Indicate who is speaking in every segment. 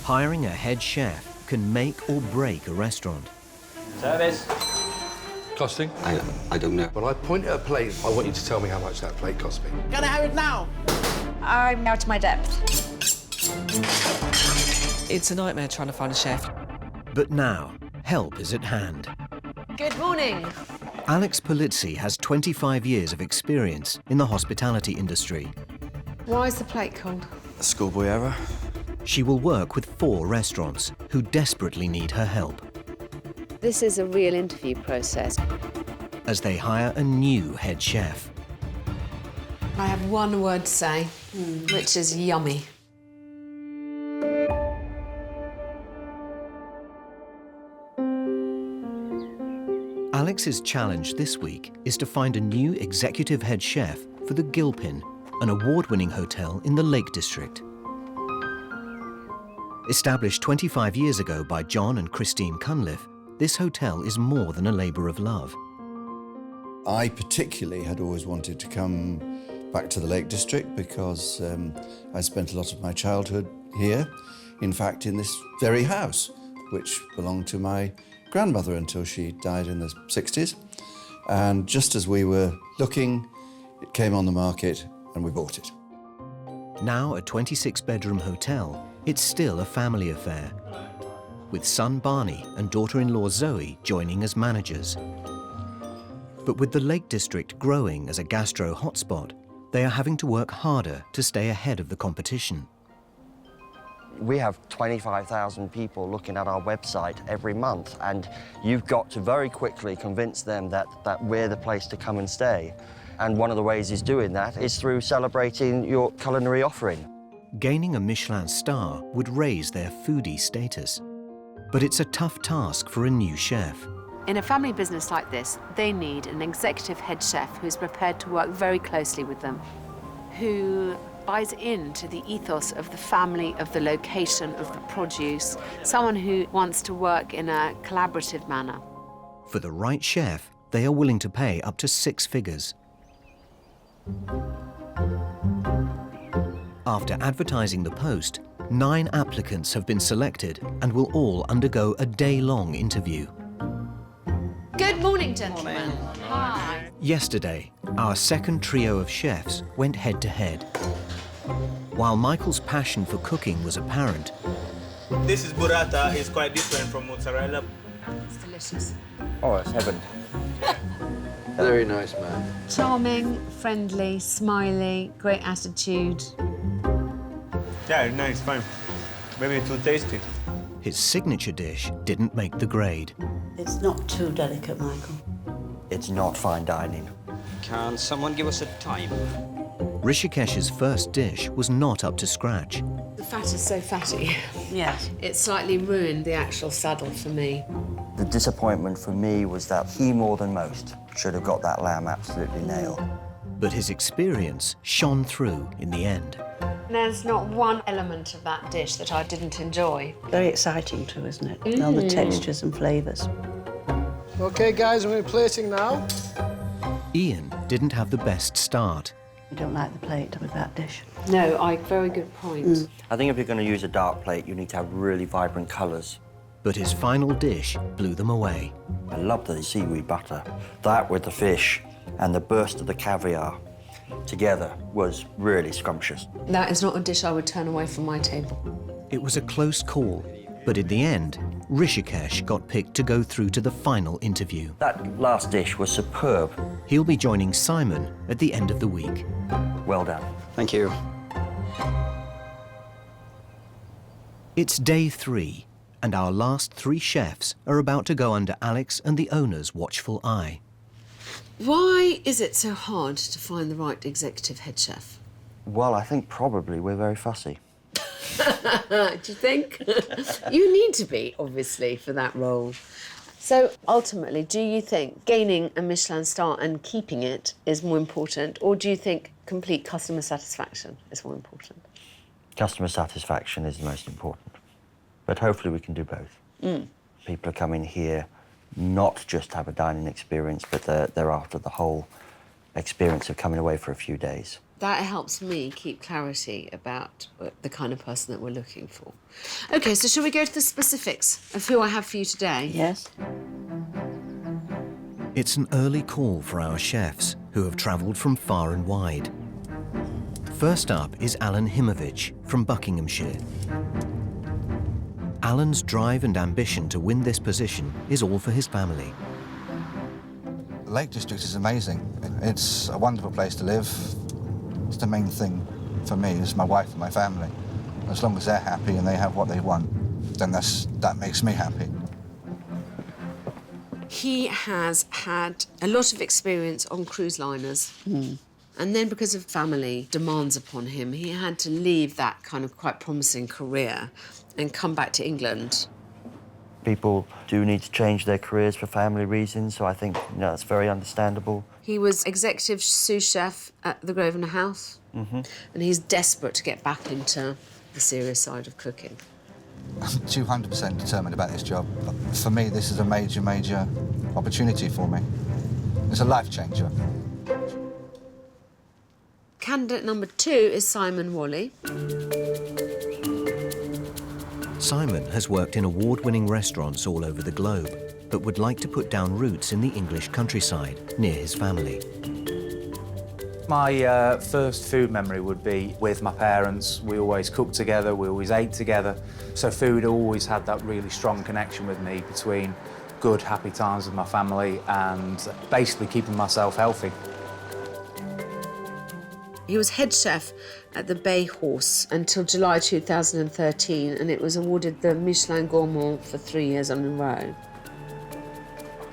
Speaker 1: Hiring a head chef can make or break a restaurant.
Speaker 2: Service.
Speaker 3: Costing?
Speaker 4: I don't know.
Speaker 3: When I point at a plate, I want you to tell me how much that plate cost me.
Speaker 2: Can I have it now?
Speaker 5: I'm out of my depth.
Speaker 6: It's a nightmare trying to find a chef.
Speaker 1: But now, help is at hand.
Speaker 5: Good morning.
Speaker 1: Alex Polizzi has 25 years of experience in the hospitality industry.
Speaker 5: Why is the plate cold?
Speaker 4: A schoolboy error?
Speaker 1: She will work with 4 restaurants who desperately need her help
Speaker 7: This is a real interview process.
Speaker 1: as they hire a new head chef.
Speaker 5: I have one word to say, which is yummy.
Speaker 1: Alex's challenge this week is to find a new executive head chef for the Gilpin, an award-winning hotel in the Lake District. Established 25 years ago by John and Christine Cunliffe, this hotel is more than a labour of love.
Speaker 8: I particularly had always wanted to come back to the Lake District because I spent a lot of my childhood here, in fact in this very house, which belonged to my grandmother until she died in the 60s. And just as we were looking, it came on the market and we bought it.
Speaker 1: Now a 26-bedroom hotel, it's still a family affair, with son Barney and daughter-in-law Zoe joining as managers. But with the Lake District growing as a gastro hotspot, they are having to work harder to stay ahead of the competition.
Speaker 2: We have 25,000 people looking at our website every month, and you've got to very quickly convince them that we're the place to come and stay. And one of the ways is doing that is through celebrating your culinary offering.
Speaker 1: Gaining a Michelin star would raise their foodie status. But it's a tough task for a new chef.
Speaker 7: In a family business like this, they need an executive head chef who's prepared to work very closely with them, who buys into the ethos of the family, of the location, of the produce, someone who wants to work in a collaborative manner.
Speaker 1: For the right chef, they are willing to pay up to 6 figures. After advertising the post, 9 applicants have been selected and will all undergo a day-long interview.
Speaker 5: Good morning, gentlemen. Hi.
Speaker 1: Yesterday, our second trio of chefs went head-to-head. While Michael's passion for cooking was apparent,
Speaker 9: this is burrata. It's quite different from mozzarella.
Speaker 5: It's delicious.
Speaker 2: Oh, it's heaven.
Speaker 4: Very nice man.
Speaker 7: Charming, friendly, smiley, great attitude.
Speaker 9: Yeah, nice, fine. Maybe too tasty.
Speaker 1: his signature dish didn't make the grade.
Speaker 10: It's not too delicate, Michael.
Speaker 2: It's not fine dining.
Speaker 11: Can someone give us a time?
Speaker 1: Rishikesh's first dish was not up to scratch.
Speaker 5: The fat is so fatty.
Speaker 10: Yes.
Speaker 5: It slightly ruined the actual saddle for me.
Speaker 2: The disappointment for me was that he, more than most, should have got that lamb absolutely nailed.
Speaker 1: But his experience shone through in the end.
Speaker 5: There's not one element of that dish that I didn't enjoy.
Speaker 10: Very exciting too, isn't it? All the textures and flavours.
Speaker 12: OK, guys, we're plating now.
Speaker 1: Ian didn't have the best start.
Speaker 10: You don't like the plate with that dish?
Speaker 5: No, very good point.
Speaker 2: I think if you're going to use a dark plate, you need to have really vibrant colours.
Speaker 1: But his final dish blew them away.
Speaker 2: I love the seaweed butter. That with the fish and the burst of the caviar together was really scrumptious.
Speaker 5: That is not a dish I would turn away from my table.
Speaker 1: It was a close call, but in the end, Rishikesh got picked to go through to the final interview.
Speaker 2: That last dish was superb.
Speaker 1: He'll be joining Simon at the end of the week.
Speaker 2: Well done.
Speaker 11: Thank you.
Speaker 1: It's day 3, and our last 3 chefs are about to go under Alex and the owner's watchful eye.
Speaker 5: Why is it so hard to find the right executive head chef?
Speaker 2: Well, I think probably we're very fussy.
Speaker 5: Do you think? You need to be, obviously, for that role. So, ultimately, do you think gaining a Michelin star and keeping it is more important, or do you think complete customer satisfaction is more important?
Speaker 2: Customer satisfaction is the most important, but hopefully we can do both. People are coming here not just to have a dining experience, but they're after the whole experience of coming away for a few days.
Speaker 5: That helps me keep clarity about the kind of person that we're looking for. OK, so shall we go to the specifics of who I have for you today?
Speaker 10: Yes.
Speaker 1: It's an early call for our chefs, who have travelled from far and wide. First up is Alan Himovich from Buckinghamshire. Alan's drive and ambition to win this position is all for his family.
Speaker 13: The Lake District is amazing. It's a wonderful place to live. It's the main thing for me, is my wife and my family. As long as they're happy and they have what they want, then that makes me happy.
Speaker 5: He has had a lot of experience on cruise liners. And then because of family demands upon him, he had to leave that kind of quite promising career and come back to England.
Speaker 2: People do need to change their careers for family reasons, so I think that's very understandable.
Speaker 5: He was executive sous chef at the Grosvenor House, and he's desperate to get back into the serious side of cooking.
Speaker 13: I'm 200% determined about this job. For me, this is a major, major opportunity for me. It's a life changer.
Speaker 5: Candidate number 2 is Simon Wally.
Speaker 1: Simon has worked in award-winning restaurants all over the globe, but would like to put down roots in the English countryside, near his family.
Speaker 14: My first food memory would be with my parents. We always cooked together, we always ate together. So food always had that really strong connection with me between good, happy times with my family and basically keeping myself healthy.
Speaker 5: He was head chef at the Bay Horse until July 2013, and it was awarded the Michelin Gourmand for 3 years in a row.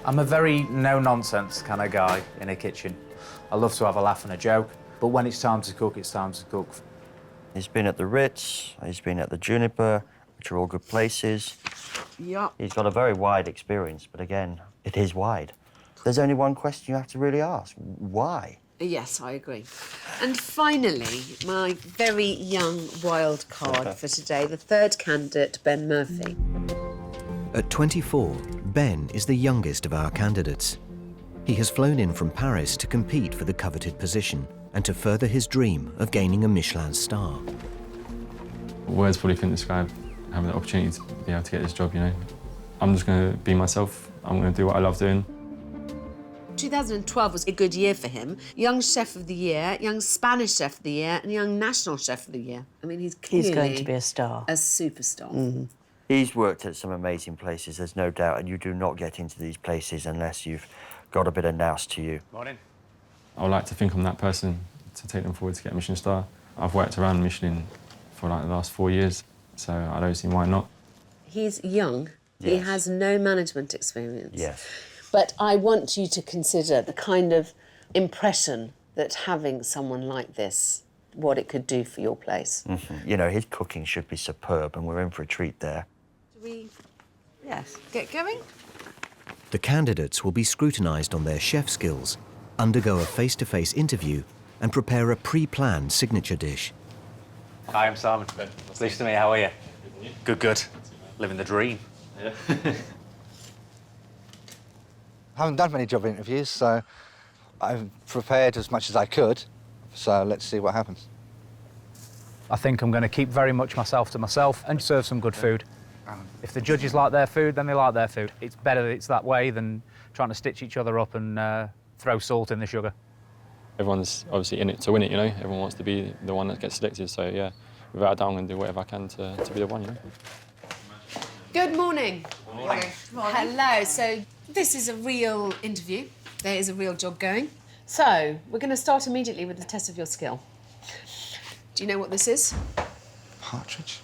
Speaker 14: I'm a very no-nonsense kind of guy in a kitchen. I love to have a laugh and a joke, but when it's time to cook, it's time to cook.
Speaker 2: He's been at the Ritz, he's been at the Juniper, which are all good places.
Speaker 5: Yep.
Speaker 2: He's got a very wide experience, but again, it is wide. There's only one question you have to really ask: why?
Speaker 5: Yes, I agree. And finally, my very young wild card for today, the third candidate, Ben Murphy.
Speaker 1: At 24, Ben is the youngest of our candidates. He has flown in from Paris to compete for the coveted position and to further his dream of gaining a Michelin star.
Speaker 15: Words probably couldn't describe having the opportunity to be able to get this job, you know. I'm just going to be myself. I'm going to do what I love doing.
Speaker 5: 2012 was a good year for him. Young Chef of the Year, Young Spanish Chef of the Year, and Young National Chef of the Year. I mean, he's clearly
Speaker 10: going to be a star.
Speaker 5: A superstar.
Speaker 2: He's worked at some amazing places, there's no doubt, and you do not get into these places unless you've got a bit of nous to you.
Speaker 14: Morning.
Speaker 15: I would like to think I'm that person to take them forward to get a Michelin star. I've worked around Michelin for like the last 4 years, so I don't see why not.
Speaker 5: He's young.
Speaker 2: Yes.
Speaker 5: He has no management experience.
Speaker 2: Yes.
Speaker 5: But I want you to consider the kind of impression that having someone like this, what it could do for your place.
Speaker 2: You know, his cooking should be superb, and we're in for a treat there.
Speaker 5: Should we get going?
Speaker 1: The candidates will be scrutinised on their chef skills, undergo a face-to-face interview, and prepare a pre-planned signature dish.
Speaker 14: Hi, I'm Simon. Nice to meet you. How are you? Good, good. Living the dream.
Speaker 13: I haven't done many job interviews, so I've prepared as much as I could. So let's see what happens.
Speaker 14: I think I'm going to keep very much myself to myself and serve some good food. If the judges like their food, then they like their food. It's better that it's that way than trying to stitch each other up and throw salt in the sugar.
Speaker 15: Everyone's obviously in it to win it, you know. Everyone wants to be the one that gets selected, so yeah, without a doubt I'm going to do whatever I can to be the one, you know.
Speaker 5: Good morning. Morning. Hello. So this is a real interview. There is a real job going. So we're going to start immediately with the test of your skill. Do you know what this is?
Speaker 13: Partridge?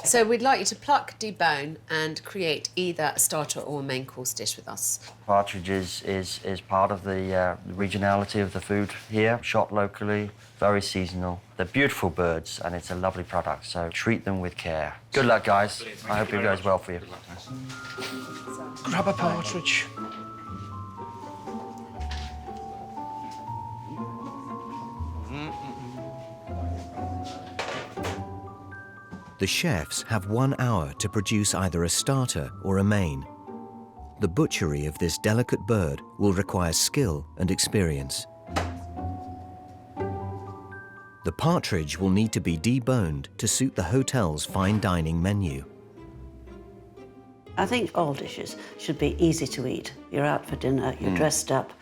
Speaker 5: So we'd like you to pluck, debone, and create either a starter or a main course dish with us.
Speaker 2: Partridge is part of the regionality of the food here, shot locally, very seasonal. They're beautiful birds, and it's a lovely product, so treat them with care. Good luck, guys. I hope it goes well for you.
Speaker 3: Grab a partridge.
Speaker 1: The chefs have 1 hour to produce either a starter or a main. The butchery of this delicate bird will require skill and experience. The partridge will need to be deboned to suit the hotel's fine dining menu.
Speaker 10: I think all dishes should be easy to eat. You're out for dinner, you're dressed up.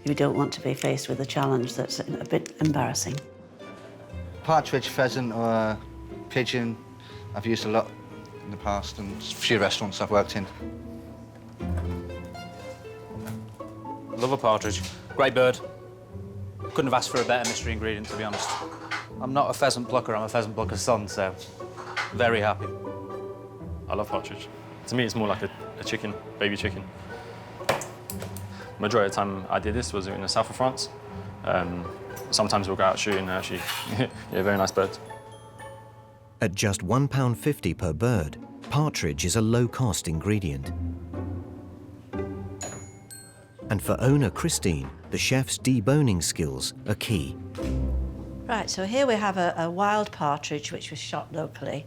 Speaker 10: You don't want to be faced with a challenge that's a bit embarrassing.
Speaker 13: Partridge, pheasant or pigeon, I've used a lot in the past and a few restaurants I've worked in.
Speaker 14: Love a partridge. Great bird. Couldn't have asked for a better mystery ingredient, to be honest. I'm not a pheasant plucker, I'm a pheasant plucker's son, so very happy.
Speaker 15: I love partridge. To me, it's more like a chicken, baby chicken. Majority of the time I did this was in the south of France. Sometimes we'll go out shooting, actually. Yeah, very nice bird.
Speaker 1: At just £1.50 per bird, partridge is a low-cost ingredient. And for owner Christine, the chef's deboning skills are key.
Speaker 10: Right, so here we have a wild partridge which was shot locally.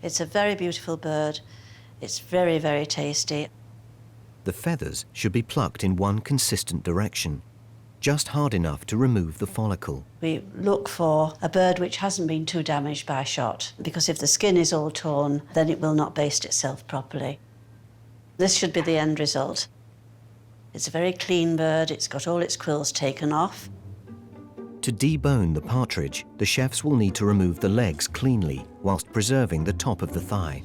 Speaker 10: It's a very beautiful bird. It's very, very tasty.
Speaker 1: The feathers should be plucked in one consistent direction, just hard enough to remove the follicle.
Speaker 10: We look for a bird which hasn't been too damaged by a shot, because if the skin is all torn, then it will not baste itself properly. This should be the end result. It's a very clean bird, it's got all its quills taken off.
Speaker 1: To debone the partridge, the chefs will need to remove the legs cleanly whilst preserving the top of the thigh.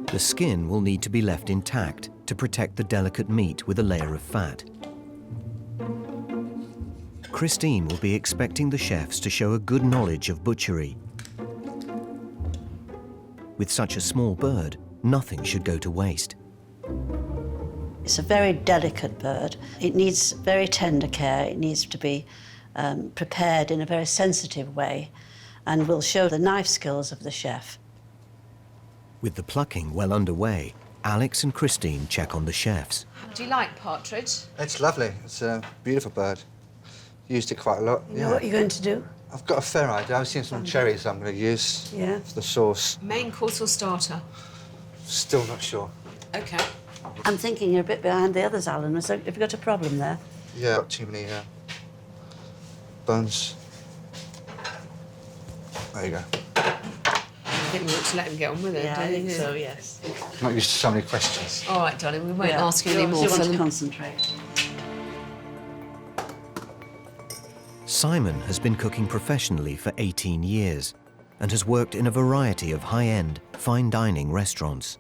Speaker 1: The skin will need to be left intact to protect the delicate meat with a layer of fat. Christine will be expecting the chefs to show a good knowledge of butchery. With such a small bird, nothing should go to waste.
Speaker 10: It's a very delicate bird. It needs very tender care. It needs to be prepared in a very sensitive way and will show the knife skills of the chef.
Speaker 1: With the plucking well underway, Alex and Christine check on the chefs.
Speaker 7: Do you like partridge?
Speaker 13: It's lovely. It's a beautiful bird. Used it quite a lot.
Speaker 10: You know what you're going to do?
Speaker 13: I've got a fair idea. I've seen some cherries I'm going to use for the sauce.
Speaker 7: Main course or starter?
Speaker 13: Still not sure.
Speaker 7: OK.
Speaker 10: I'm thinking you're a bit behind the others, Alan. So have you got a problem there?
Speaker 13: Yeah, got too many bones. There you go.
Speaker 7: I think we ought to let him get on with it,
Speaker 10: Yeah,
Speaker 7: don't
Speaker 10: I think
Speaker 7: you?
Speaker 10: so, yes.
Speaker 13: I'm not used to so many questions.
Speaker 7: All right, darling, we won't
Speaker 10: Yeah.
Speaker 7: ask you any more.
Speaker 10: You want to
Speaker 7: Phil.
Speaker 10: concentrate.
Speaker 1: Simon has been cooking professionally for 18 years and has worked in a variety of high-end, fine dining restaurants.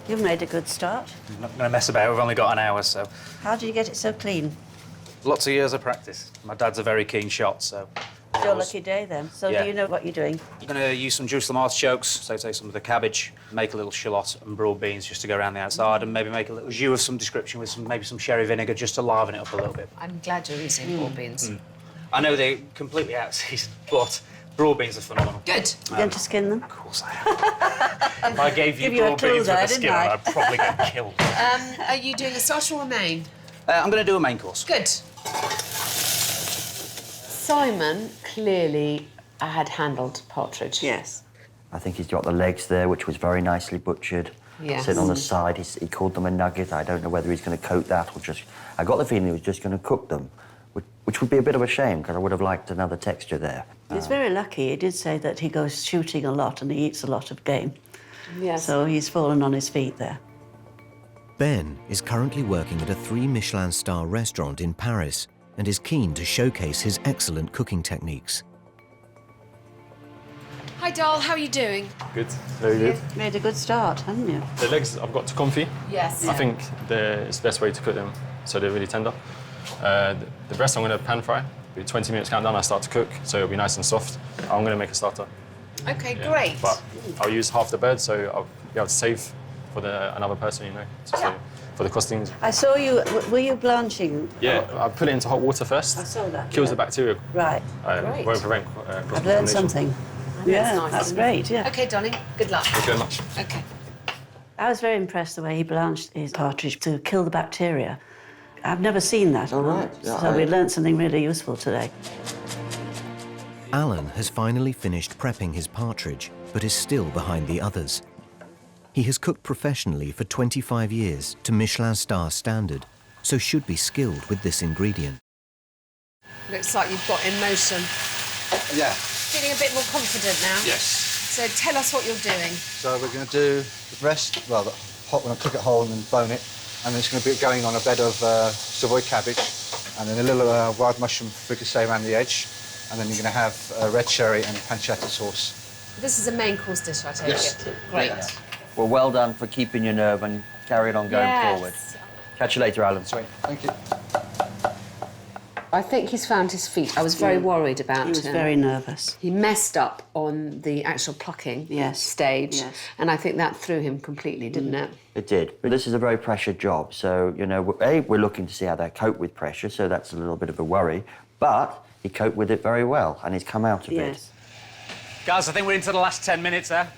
Speaker 10: You've made a good start.
Speaker 14: I'm not going to mess about, we've only got an hour, so.
Speaker 10: How do you get it so clean?
Speaker 14: Lots of years of practice. My dad's a very keen shot, so.
Speaker 10: It's your lucky day, then. So
Speaker 14: Yeah.
Speaker 10: do you know what you're doing?
Speaker 14: I'm going to use some Jerusalem artichokes, so take some of the cabbage, make a little shallot and broad beans just to go around the outside, and maybe make a little jus of some description with maybe some sherry vinegar just to liven it up a little bit.
Speaker 7: I'm glad you're using broad beans.
Speaker 14: I know they're completely out of season, but broad beans are phenomenal.
Speaker 7: Good.
Speaker 10: You're going to skin them?
Speaker 14: Of course I am. If I gave you
Speaker 10: Give you a
Speaker 14: broad
Speaker 10: clue
Speaker 14: beans
Speaker 10: there,
Speaker 14: with a
Speaker 10: didn't
Speaker 14: skin on,
Speaker 10: I?
Speaker 14: I'd probably get killed.
Speaker 7: Are you doing a starter or a main?
Speaker 14: I'm going to do a main course.
Speaker 7: Good. Simon clearly had handled partridge.
Speaker 10: Yes.
Speaker 2: I think he's got the legs there, which was very nicely butchered.
Speaker 7: Yes.
Speaker 2: Sitting on the side, he called them a nugget. I don't know whether he's going to coat that or just... I got the feeling he was just going to cook them, which would be a bit of a shame, because I would have liked another texture there.
Speaker 10: He's very lucky. He did say that he goes shooting a lot and he eats a lot of game.
Speaker 7: Yes.
Speaker 10: So he's fallen on his feet there.
Speaker 1: Ben is currently working at a 3 Michelin star restaurant in Paris and is keen to showcase his excellent cooking techniques.
Speaker 7: Hi, doll. How are you doing?
Speaker 15: Good, very good.
Speaker 10: You've made a good start, haven't you?
Speaker 15: The legs I've got to confit.
Speaker 7: Yes.
Speaker 15: I think it's the best way to cook them, so they're really tender. The breast I'm going to pan fry. 20 minutes countdown, I start to cook, so it'll be nice and soft. I'm going to make a starter.
Speaker 7: OK, great.
Speaker 15: But I'll use half the bird, so I'll be able to save for another person, you know, so for the costings.
Speaker 10: I saw you... Were you blanching?
Speaker 15: Yeah, I put it into hot water first.
Speaker 10: I saw that.
Speaker 15: Kills
Speaker 10: yeah.
Speaker 15: the bacteria.
Speaker 10: Right.
Speaker 7: Great.
Speaker 15: Won't prevent cross-contamination.
Speaker 10: I've learned something. Yeah,
Speaker 7: nice,
Speaker 10: that's
Speaker 7: isn't
Speaker 10: great, yeah.
Speaker 7: OK, darling. Good luck.
Speaker 15: Thank you very much.
Speaker 7: OK.
Speaker 10: I was very impressed the way he blanched his partridge to kill the bacteria. I've never seen that.
Speaker 2: Oh, right. Yeah,
Speaker 10: So we learned something really useful today.
Speaker 1: Alan has finally finished prepping his partridge, but is still behind the others. He has cooked professionally for 25 years to Michelin star standard, so should be skilled with this ingredient.
Speaker 5: Looks like you've got emotion.
Speaker 13: Yeah.
Speaker 5: Feeling a bit more confident now?
Speaker 13: Yes.
Speaker 5: So tell us what you're doing.
Speaker 13: So we're going to do the breast, well, the hot one, cook it whole and then bone it. And then it's going to be going on a bed of Savoy cabbage and then a little wild mushroom fricassee around the edge. And then you're going to have red cherry and pancetta sauce.
Speaker 5: This is a main course dish, I take it? Great.
Speaker 2: Yeah. Well, well done for keeping your nerve and carrying on going forward. Catch you later, Alan.
Speaker 13: Sweet. Thank you.
Speaker 5: I think he's found his feet. I was very worried about him.
Speaker 10: He was very nervous.
Speaker 5: He messed up on the actual plucking stage, and I think that threw him completely, didn't it?
Speaker 2: It did. But this is a very pressured job, so, you know, we're looking to see how they cope with pressure, so that's a little bit of a worry. But he coped with it very well, and he's come out of it.
Speaker 16: Guys, I think we're into the last 10 minutes there.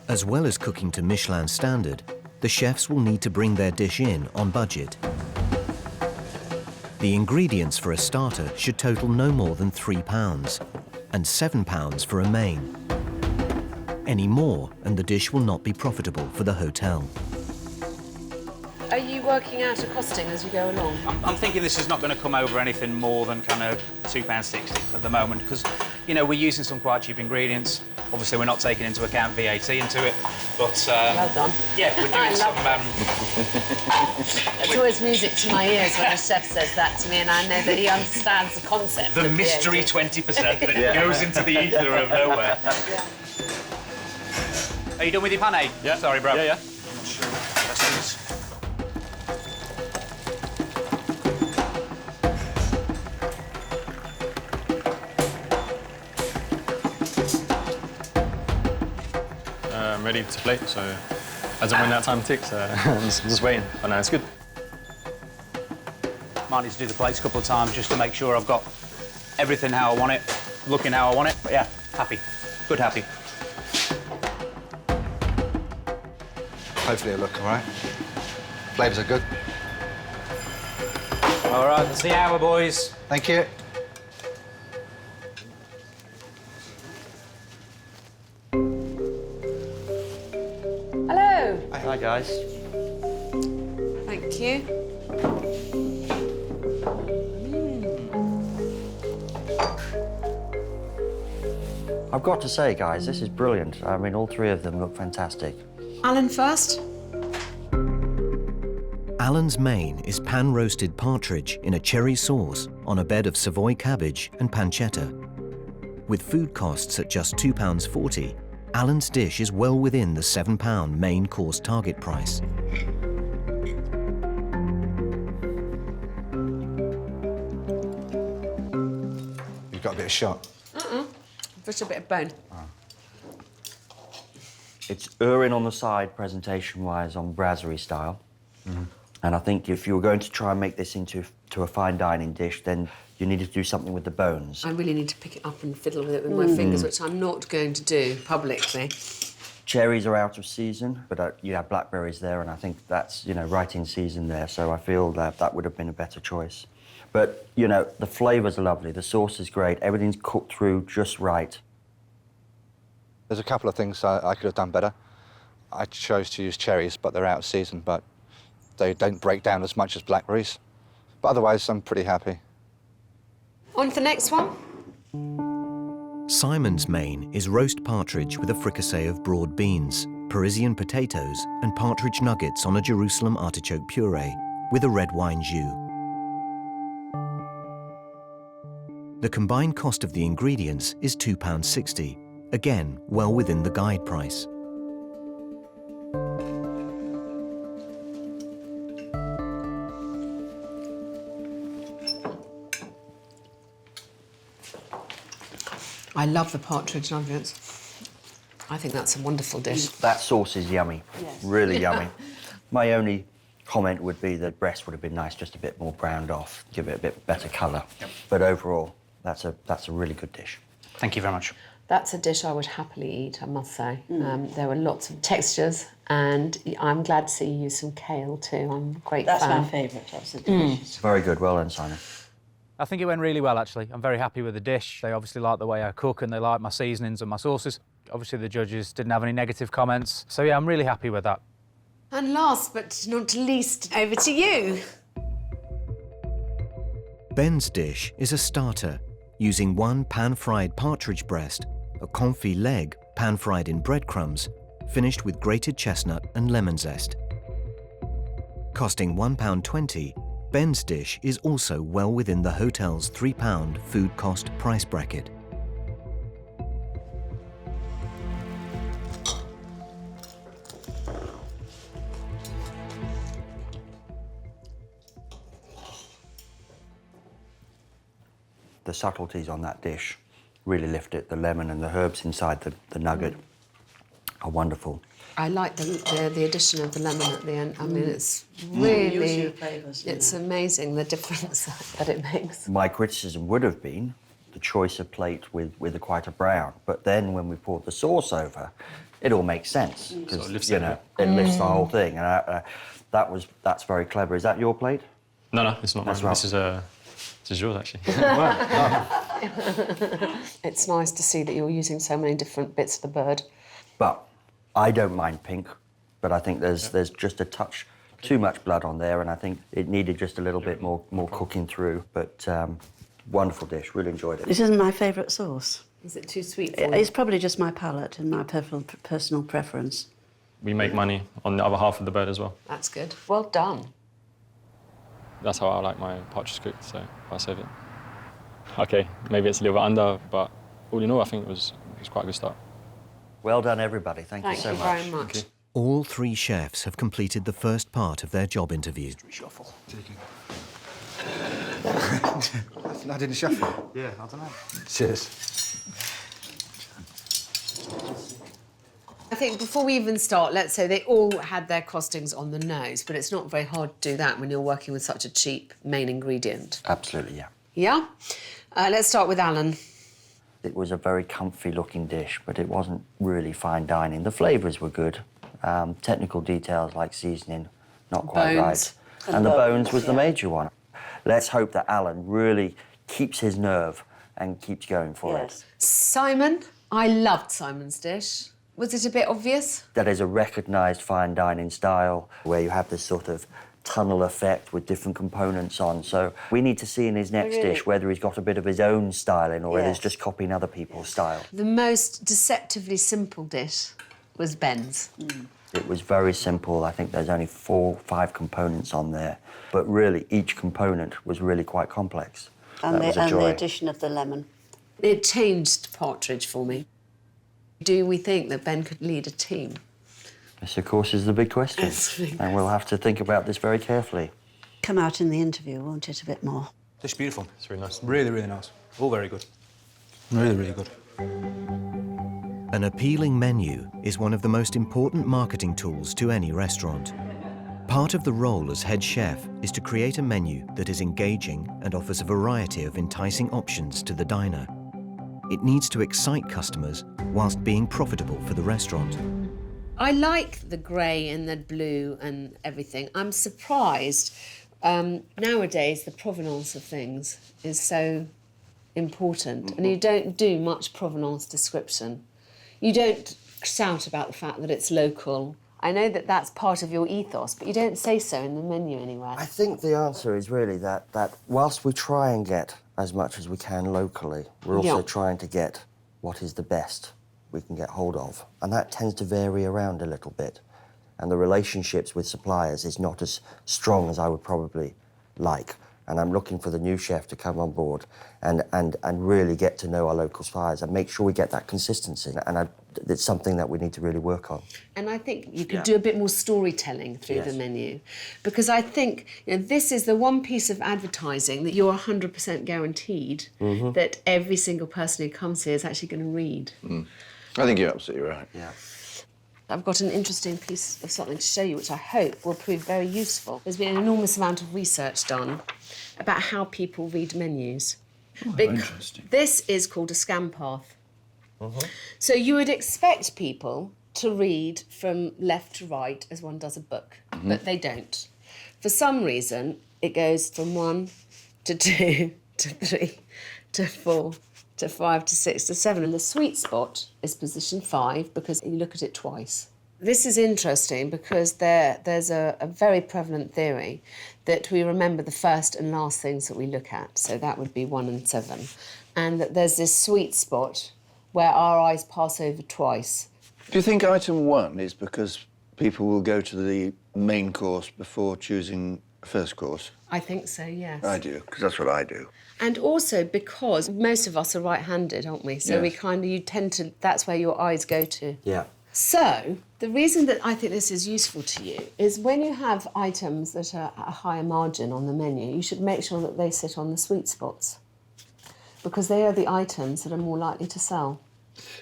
Speaker 1: As well as cooking to Michelin standard, the chefs will need to bring their dish in on budget. The ingredients for a starter should total no more than £3 and £7 for a main. Any more and the dish will not be profitable for the hotel.
Speaker 5: Are you working out a costing as you go along?
Speaker 16: I'm thinking this is not going to come over anything more than kind of £2.60 at the moment, because, you know, we're using some quite cheap ingredients. Obviously, we're not taking into account VAT into it, but...
Speaker 5: well done.
Speaker 16: Yeah, we're doing some...
Speaker 5: It's always music to my ears when a chef says that to me, and I know that he understands the concept
Speaker 16: The
Speaker 5: of
Speaker 16: mystery
Speaker 5: VAT.
Speaker 16: 20% that goes into the ether of nowhere. Are you done with your pane? Yeah. Sorry, bro. Yeah.
Speaker 15: I'm ready to plate, so as and when that time ticks, I'm just waiting. But no, it's good.
Speaker 16: Might need to do the plates a couple of times just to make sure I've got everything how I want it, looking how I want it. But yeah, happy. Good happy.
Speaker 13: Hopefully it'll look all right. Flavours are good.
Speaker 16: All right, that's the hour, boys.
Speaker 13: Thank you.
Speaker 5: Hello.
Speaker 2: Hi, guys.
Speaker 5: Thank you.
Speaker 2: I've got to say, guys, this is brilliant. I mean, all three of them look fantastic.
Speaker 5: Alan first.
Speaker 1: Alan's main is pan-roasted partridge in a cherry sauce on a bed of Savoy cabbage and pancetta. With food costs at just £2.40, Alan's dish is well within the £7 main course target price.
Speaker 13: You've got a bit of shot.
Speaker 5: Just a bit of bone.
Speaker 2: It's erring on the side, presentation-wise, on brasserie style. And I think if you were going to try and make this into a fine dining dish, then you needed to do something with the bones.
Speaker 5: I really need to pick it up and fiddle with it with my fingers, which I'm not going to do publicly.
Speaker 2: Cherries are out of season, but you have blackberries there, and I think that's, you know, right in season there, so I feel that that would have been a better choice. But, you know, the flavours are lovely, the sauce is great, everything's cooked through just right.
Speaker 13: There's a couple of things I could have done better. I chose to use cherries, but they're out of season, but they don't break down as much as blackberries. But otherwise, I'm pretty happy.
Speaker 5: On to the next one.
Speaker 1: Simon's main is roast partridge with a fricassee of broad beans, Parisian potatoes and partridge nuggets on a Jerusalem artichoke puree with a red wine jus. The combined cost of the ingredients is £2.60, again well within the guide price.
Speaker 5: I love the partridge nuggets. I think that's a wonderful dish.
Speaker 2: That sauce is yummy, really yummy. My only comment would be that breast would have been nice, just a bit more browned off, give it a bit better colour. But overall, that's a really good dish.
Speaker 16: Thank you very much.
Speaker 5: That's a dish I would happily eat, I must say. There were lots of textures, and I'm glad to see you use some kale too. I'm a great fan.
Speaker 10: That's my favourite, that's the dish.
Speaker 2: Very good, well done, Simon.
Speaker 14: I think it went really well, actually. I'm very happy with the dish. They obviously like the way I cook and they like my seasonings and my sauces. Obviously, the judges didn't have any negative comments. So, yeah, I'm really happy with that.
Speaker 5: And last but not least, over to you.
Speaker 1: Ben's dish is a starter, using 1 pan-fried partridge breast, a confit leg pan-fried in breadcrumbs, finished with grated chestnut and lemon zest. Costing £1.20, Ben's dish is also well within the hotel's £3 food cost price bracket.
Speaker 2: The subtleties on that dish really lift it. The lemon and the herbs inside the nugget are wonderful.
Speaker 5: I like the addition of the lemon at the end. I mean, it's really, it's amazing the difference that it makes.
Speaker 2: My criticism would have been the choice of plate with a quite a brown, but then when we poured the sauce over, it all makes sense because it lifts the whole thing, and that's very clever. Is that your plate?
Speaker 15: No, it's not mine.
Speaker 2: Right.
Speaker 15: This is yours, actually.
Speaker 5: It's nice to see that you're using so many different bits of the bird.
Speaker 2: But I don't mind pink, but I think there's just a touch too much blood on there, and I think it needed just a little bit more cooking through. But wonderful dish, really enjoyed it.
Speaker 10: This isn't my favourite sauce.
Speaker 5: Is it too sweet for you?
Speaker 10: It's probably just my palate and my personal preference.
Speaker 15: We make money on the other half of the bird as well.
Speaker 5: That's good. Well done.
Speaker 15: That's how I like my partridge cooked, so I save it. OK, maybe it's a little bit under, but all in all, I think it was quite a good start.
Speaker 2: Well done, everybody. Thank you so much.
Speaker 5: Thank you very much.
Speaker 1: All 3 chefs have completed the first part of their job interview.
Speaker 3: Reshuffle.
Speaker 13: I didn't shuffle.
Speaker 3: Yeah, I don't know.
Speaker 13: Cheers.
Speaker 5: I think before we even start, let's say they all had their costings on the nose, but it's not very hard to do that when you're working with such a cheap main ingredient.
Speaker 2: Absolutely, yeah.
Speaker 5: Yeah? Let's start with Alan.
Speaker 2: It was a very comfy-looking dish, but it wasn't really fine dining. The flavours were good. Technical details like seasoning, not quite right. And the bones was the major one. Let's hope that Alan really keeps his nerve and keeps going for it.
Speaker 5: Simon, I loved Simon's dish. Was it a bit obvious?
Speaker 2: That is a recognised fine dining style where you have this sort of tunnel effect with different components on. So we need to see in his next dish whether he's got a bit of his own style in or whether he's just copying other people's style.
Speaker 5: The most deceptively simple dish was Ben's.
Speaker 2: It was very simple. I think there's only 4 or 5 components on there, but really each component was really quite complex.
Speaker 10: And the addition of the lemon.
Speaker 5: It changed Partridge for me. Do we think that Ben could lead a team?
Speaker 2: This, of course, is the big question. And we'll have to think about this very carefully.
Speaker 10: Come out in the interview, won't it, a bit more?
Speaker 3: It's beautiful.
Speaker 15: It's really nice.
Speaker 3: Really, really nice. All very good. Really, really good.
Speaker 1: An appealing menu is one of the most important marketing tools to any restaurant. Part of the role as head chef is to create a menu that is engaging and offers a variety of enticing options to the diner. It needs to excite customers whilst being profitable for the restaurant.
Speaker 5: I like the grey and the blue and everything. I'm surprised nowadays the provenance of things is so important, and you don't do much provenance description. You don't shout about the fact that it's local. I know that that's part of your ethos, but you don't say so in the menu anywhere.
Speaker 2: I think the answer is really that whilst we try and get as much as we can locally, we're also trying to get what is the best we can get hold of. And that tends to vary around a little bit. And the relationships with suppliers is not as strong as I would probably like. And I'm looking for the new chef to come on board and really get to know our local suppliers and make sure we get that consistency. And it's something that we need to really work on.
Speaker 5: And I think you could do a bit more storytelling through the menu. Because I think this is the one piece of advertising that you're 100% guaranteed that every single person who comes here is actually going to read.
Speaker 17: I think you're absolutely right.
Speaker 2: Yeah.
Speaker 5: I've got an interesting piece of something to show you, which I hope will prove very useful. There's been an enormous amount of research done about how people read menus.
Speaker 17: Interesting.
Speaker 5: This is called a scan path. So you would expect people to read from left to right as one does a book, but they don't. For some reason, it goes from 1 to 2 to 3 to 4 to 5 to 6 to 7. And the sweet spot is position 5 because you look at it twice. This is interesting because there's a very prevalent theory that we remember the first and last things that we look at, so that would be 1 and 7, and that there's this sweet spot where our eyes pass over twice.
Speaker 8: Do you think item 1 is because people will go to the main course before choosing a first course?
Speaker 5: I think so, yes.
Speaker 8: I do, because that's what I do.
Speaker 5: And also because most of us are right-handed, aren't we? So
Speaker 8: Yes.
Speaker 5: you tend to, that's where your eyes go to.
Speaker 2: Yeah.
Speaker 5: So, the reason that I think this is useful to you is when you have items that are at a higher margin on the menu, you should make sure that they sit on the sweet spots because they are the items that are more likely to sell.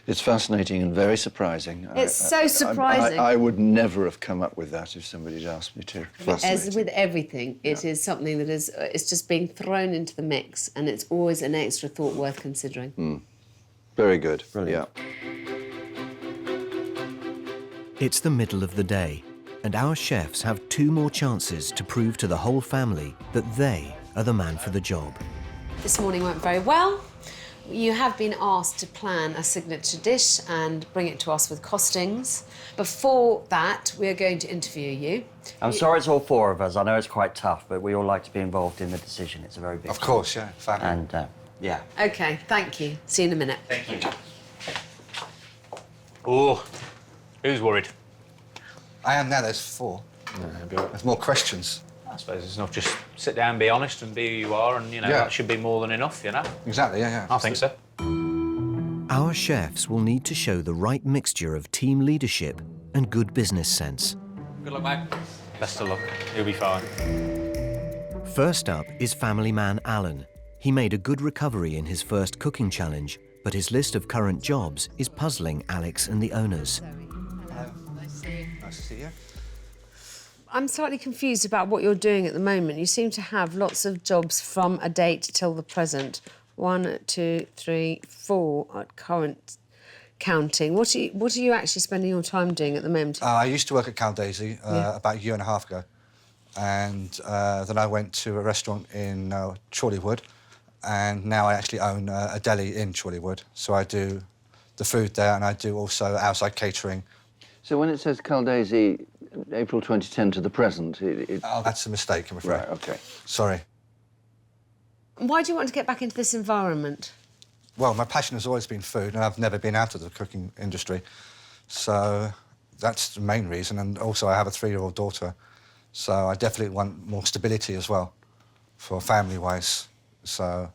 Speaker 8: It's fascinating and very surprising.
Speaker 5: It's so surprising.
Speaker 8: I would never have come up with that if somebody had asked me to.
Speaker 5: As with everything, it is something that is it's just being thrown into the mix and it's always an extra thought worth considering.
Speaker 8: Very good. Brilliant. Yeah.
Speaker 1: It's the middle of the day, and our chefs have 2 more chances to prove to the whole family that they are the man for the job.
Speaker 5: This morning went very well. You have been asked to plan a signature dish and bring it to us with costings. Before that, we are going to interview you.
Speaker 2: I'm sorry it's all 4 of us. I know it's quite tough, but we all like to be involved in the decision. It's a very big
Speaker 13: Of course, yeah, family.
Speaker 2: And, yeah.
Speaker 5: OK, thank you. See you in a minute.
Speaker 16: Thank you. Oh, who's worried?
Speaker 13: I am now, there's 4. There's more questions.
Speaker 16: I suppose it's not just sit down, be honest and be who you are and, that should be more than enough,
Speaker 13: Exactly, yeah.
Speaker 16: I think so.
Speaker 1: Our chefs will need to show the right mixture of team leadership and good business sense.
Speaker 16: Good luck, mate. Best of luck. You'll be fine.
Speaker 1: First up is family man Alan. He made a good recovery in his first cooking challenge, but his list of current jobs is puzzling Alex and the owners.
Speaker 13: Nice to see you.
Speaker 5: I'm slightly confused about what you're doing at the moment. You seem to have lots of jobs from a date till the present. 1, 2, 3, 4 at current counting. What are you actually spending your time doing at the moment?
Speaker 13: I used to work at Caldaisy about a year and a half ago. And then I went to a restaurant in Chorleywood. And now I actually own a deli in Chorleywood. So I do the food there and I do also outside catering.
Speaker 17: So when it says Caldaisy, April 2010 to the present,
Speaker 13: Oh, that's a mistake, I'm afraid.
Speaker 17: Right, OK.
Speaker 13: Sorry.
Speaker 5: Why do you want to get back into this environment?
Speaker 13: Well, my passion has always been food, and I've never been out of the cooking industry. So that's the main reason. And also, I have a 3-year-old daughter, so I definitely want more stability as well, for family-wise. So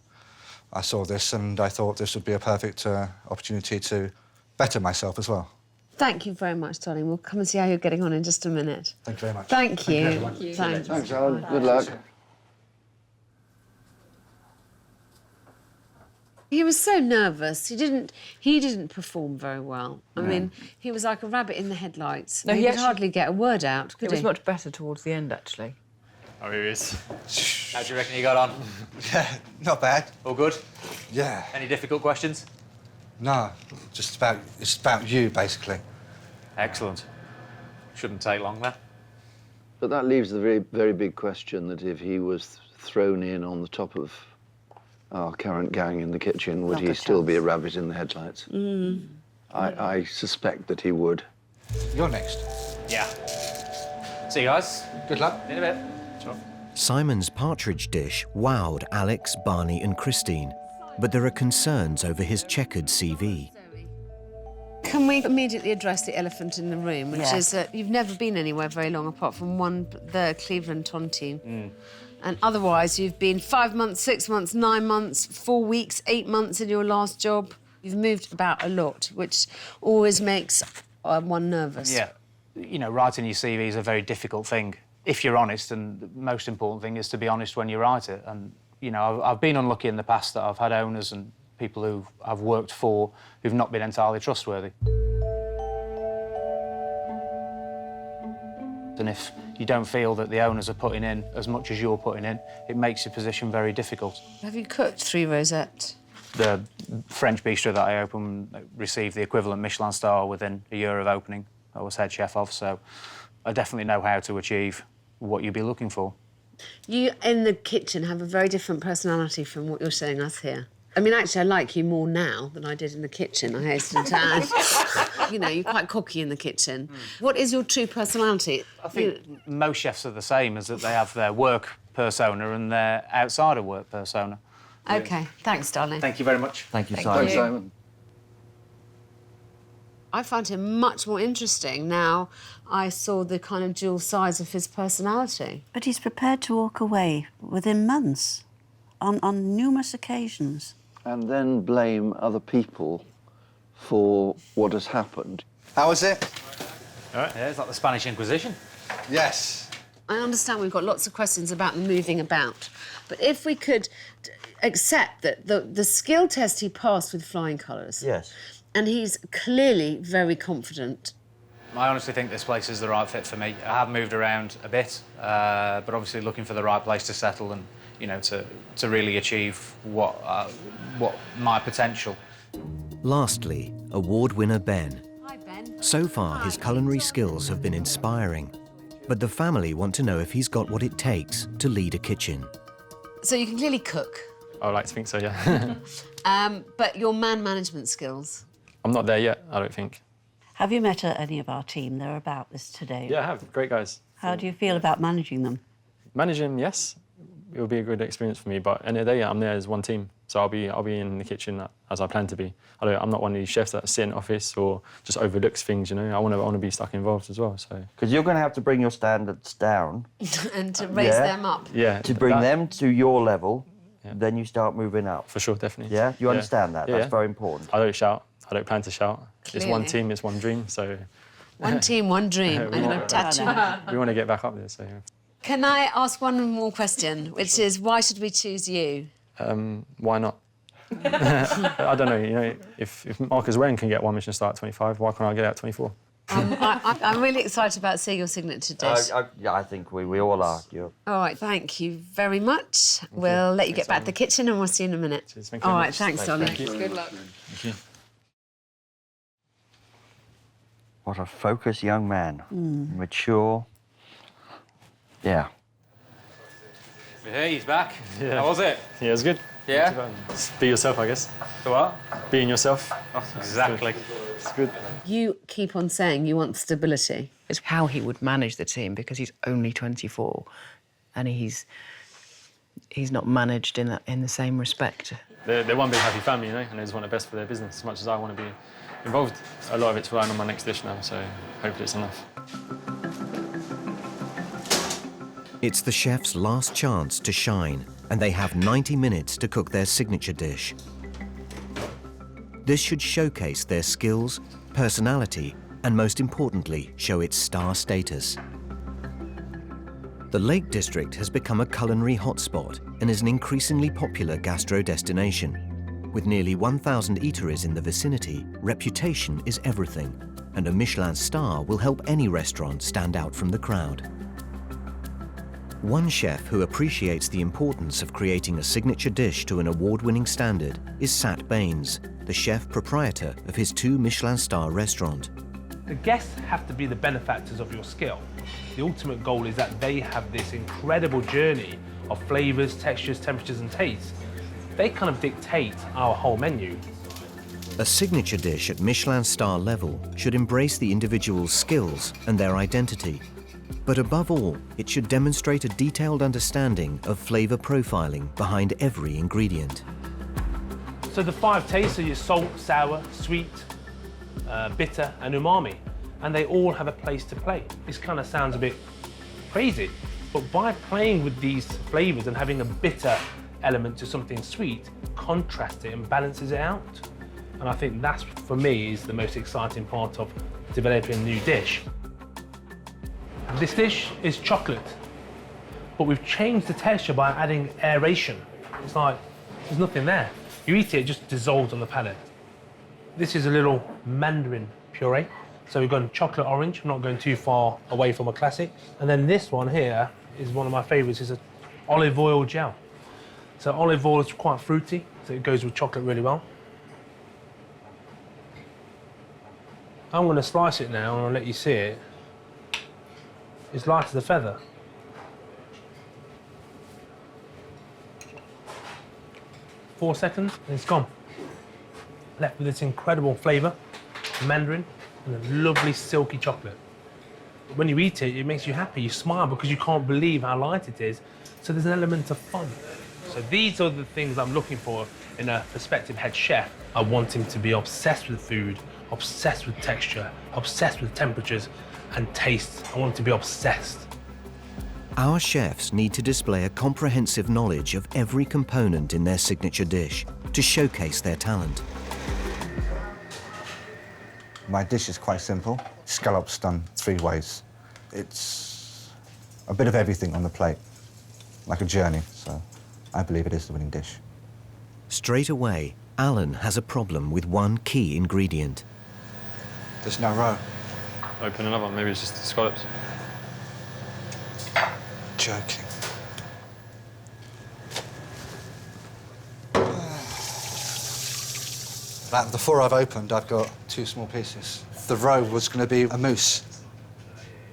Speaker 13: I saw this, and I thought this would be a perfect opportunity to better myself as well.
Speaker 5: Thank you very much, darling. We'll come and see how you're getting on in just a minute.
Speaker 13: Thank you very much.
Speaker 5: Thank you.
Speaker 13: Thank you.
Speaker 5: Thanks.
Speaker 17: Thanks, Alan. Good luck.
Speaker 5: He was so nervous. He didn't perform very well. I mean, he was like a rabbit in the headlights.
Speaker 6: No,
Speaker 5: he
Speaker 6: he
Speaker 5: could
Speaker 6: actually-
Speaker 5: hardly get a word out, could
Speaker 6: It was
Speaker 5: he?
Speaker 6: much better towards the end, actually.
Speaker 15: Oh, here he is.
Speaker 16: How do you reckon you got on?
Speaker 13: Yeah, not bad.
Speaker 16: All good?
Speaker 13: Yeah.
Speaker 16: Any difficult questions?
Speaker 13: No, it's about you, basically.
Speaker 16: Excellent. Shouldn't take long, then.
Speaker 17: But that leaves the very, very big question that if he was thrown in on the top of our current gang in the kitchen, would
Speaker 5: Not
Speaker 17: he
Speaker 5: a
Speaker 17: still be a
Speaker 5: chance.
Speaker 17: rabbit in the headlights?
Speaker 5: Mm.
Speaker 17: I suspect that he would.
Speaker 13: You're next.
Speaker 16: Yeah. See you guys.
Speaker 13: Good luck.
Speaker 16: In a bit. Sure.
Speaker 1: Simon's Partridge dish wowed Alex, Barney and Christine, but there are concerns over his checkered CV.
Speaker 5: Can we immediately address the elephant in the room, which
Speaker 10: Yeah.
Speaker 5: is that you've never been anywhere very long apart from the Cleveland tontine. And otherwise, you've been 5 months, 6 months, 9 months, 4 weeks, 8 months in your last job. You've moved about a lot, which always makes one nervous.
Speaker 16: Yeah. Writing your CV is a very difficult thing, if you're honest, and the most important thing is to be honest when you write it. And, I've been unlucky in the past that I've had owners and people who I've worked for who've not been entirely trustworthy. And if you don't feel that the owners are putting in as much as you're putting in, it makes your position very difficult.
Speaker 5: Have you cooked 3 rosettes?
Speaker 16: The French bistro that I opened received the equivalent Michelin star within a year of opening. I was head chef of, so I definitely know how to achieve what you'd be looking for.
Speaker 5: You, in the kitchen, have a very different personality from what you're showing us here. I mean, actually, I like you more now than I did in the kitchen, I hasten to add. You know, you're quite cocky in the kitchen. What is your true personality?
Speaker 16: I think most chefs are the same, as that they have their work persona and their outside of work persona.
Speaker 5: OK, thanks, darling.
Speaker 16: Thank you very much.
Speaker 2: Thank you,
Speaker 5: Thank
Speaker 2: Simon.
Speaker 5: you.
Speaker 17: Simon.
Speaker 5: I find him much more interesting now I saw the kind of dual sides of his personality.
Speaker 10: But he's prepared to walk away within months, on numerous occasions.
Speaker 17: And then blame other people for what has happened.
Speaker 13: How was it?
Speaker 16: All right. Yeah, it's like the Spanish Inquisition.
Speaker 13: Yes.
Speaker 5: I understand we've got lots of questions about the moving about, but if we could accept that the skill test he passed with flying colours.
Speaker 2: Yes.
Speaker 5: And he's clearly very confident.
Speaker 16: I honestly think this place is the right fit for me. I have moved around a bit, but obviously looking for the right place to settle and, you know, to really achieve what my potential.
Speaker 1: Lastly, award winner Ben.
Speaker 5: Hi, Ben.
Speaker 1: So far, his culinary skills have been inspiring, but the family want to know if he's got what it takes to lead a kitchen.
Speaker 5: So you can clearly cook,
Speaker 15: I would like to think so, yeah.
Speaker 5: but your man management skills.
Speaker 15: I'm not there yet, I don't think.
Speaker 10: Have you met any of our team? They're about this today.
Speaker 15: Yeah, I have. Great guys.
Speaker 10: How do you feel about managing them?
Speaker 15: Managing, yes. It will be a good experience for me, but at the end of the day, yeah, I'm there as one team. So I'll be in the kitchen as I plan to be. I'm not one of these chefs that sit in office or just overlooks things, you know. I want to be stuck involved as well, so.
Speaker 2: Because you're going to have to bring your standards down.
Speaker 5: And to raise them up.
Speaker 15: Yeah.
Speaker 2: To bring them to your level, then you start moving up.
Speaker 15: For sure, definitely.
Speaker 2: Yeah? You understand that?
Speaker 15: Yeah,
Speaker 2: That's very important.
Speaker 15: I don't shout. I don't plan to shout. It's one
Speaker 5: Clearly.
Speaker 15: team, it's one dream, so...
Speaker 5: One team, one dream. I'm going to tattoo.
Speaker 15: We want to get back up there, so...
Speaker 5: Can I ask one more question, which is, why should we choose you?
Speaker 15: Why not? I don't know, you know, if Marcus Wren can get one Michelin star at 25, why can't I get it at 24?
Speaker 5: I'm really excited about seeing your signature dish.
Speaker 2: Yeah, I think we all are.
Speaker 5: All right, thank you very much. We'll let you get back to the kitchen and we'll see you in a minute.
Speaker 15: Cheers, thank you
Speaker 5: All
Speaker 15: very
Speaker 5: right,
Speaker 15: much.
Speaker 5: thanks, darling.
Speaker 15: Thank you.
Speaker 5: Good luck.
Speaker 15: Thank you.
Speaker 2: What a focused young man. Mature. Yeah.
Speaker 16: Hey, he's back.
Speaker 15: Yeah.
Speaker 16: How was it?
Speaker 15: Yeah, it was good.
Speaker 16: Yeah?
Speaker 15: Just be yourself, I guess.
Speaker 16: The what?
Speaker 15: Being yourself.
Speaker 16: Oh, exactly.
Speaker 15: It's good.
Speaker 5: You keep on saying you want stability.
Speaker 18: It's how he would manage the team because he's only 24 and he's not managed in the same respect.
Speaker 15: They're one big happy family, you know, and they just want the best for their business as much as I want to be involved. A lot of it's relying on my next dish now, so hopefully it's enough.
Speaker 1: It's the chef's last chance to shine, and they have 90 minutes to cook their signature dish. This should showcase their skills, personality, and most importantly, show its star status. The Lake District has become a culinary hotspot and is an increasingly popular gastro destination. With nearly 1,000 eateries in the vicinity, reputation is everything, and a Michelin star will help any restaurant stand out from the crowd. One chef who appreciates the importance of creating a signature dish to an award-winning standard is Sat Baines, the chef proprietor of his 2 Michelin star restaurant.
Speaker 19: The guests have to be the benefactors of your skill. The ultimate goal is that they have this incredible journey of flavours, textures, temperatures and tastes. They kind of dictate our whole menu.
Speaker 1: A signature dish at Michelin star level should embrace the individual's skills and their identity. But above all, it should demonstrate a detailed understanding of flavour profiling behind every ingredient.
Speaker 19: So the 5 tastes are your salt, sour, sweet, bitter and umami. And they all have a place to play. This kind of sounds a bit crazy, but by playing with these flavours and having a bitter element to something sweet, contrasts it and balances it out. And I think that's, for me, is the most exciting part of developing a new dish. This dish is chocolate, but we've changed the texture by adding aeration. It's like, there's nothing there. You eat it, it just dissolves on the palate. This is a little mandarin puree. So we've gone chocolate orange, I'm not going too far away from a classic. And then this one here is one of my favourites, is an olive oil gel. So olive oil is quite fruity, so it goes with chocolate really well. I'm going to slice it now and I'll let you see it. It's light as a feather. 4 seconds, and it's gone. Left with this incredible flavour, mandarin, and a lovely silky chocolate. When you eat it, it makes you happy. You smile because you can't believe how light it is. So there's an element of fun. So these are the things I'm looking for in a prospective head chef. I want him to be obsessed with food, obsessed with texture, obsessed with temperatures and taste. I want him to be obsessed.
Speaker 1: Our chefs need to display a comprehensive knowledge of every component in their signature dish to showcase their talent.
Speaker 13: My dish is quite simple. Scallops done 3 ways. It's a bit of everything on the plate, like a journey, so I believe it is the winning dish.
Speaker 1: Straight away, Alan has a problem with one key ingredient.
Speaker 13: There's no roe.
Speaker 15: Open another one, maybe it's just the scallops.
Speaker 13: Joking. Out of the 4 I've opened, I've got 2 small pieces. The roe was going to be a mousse,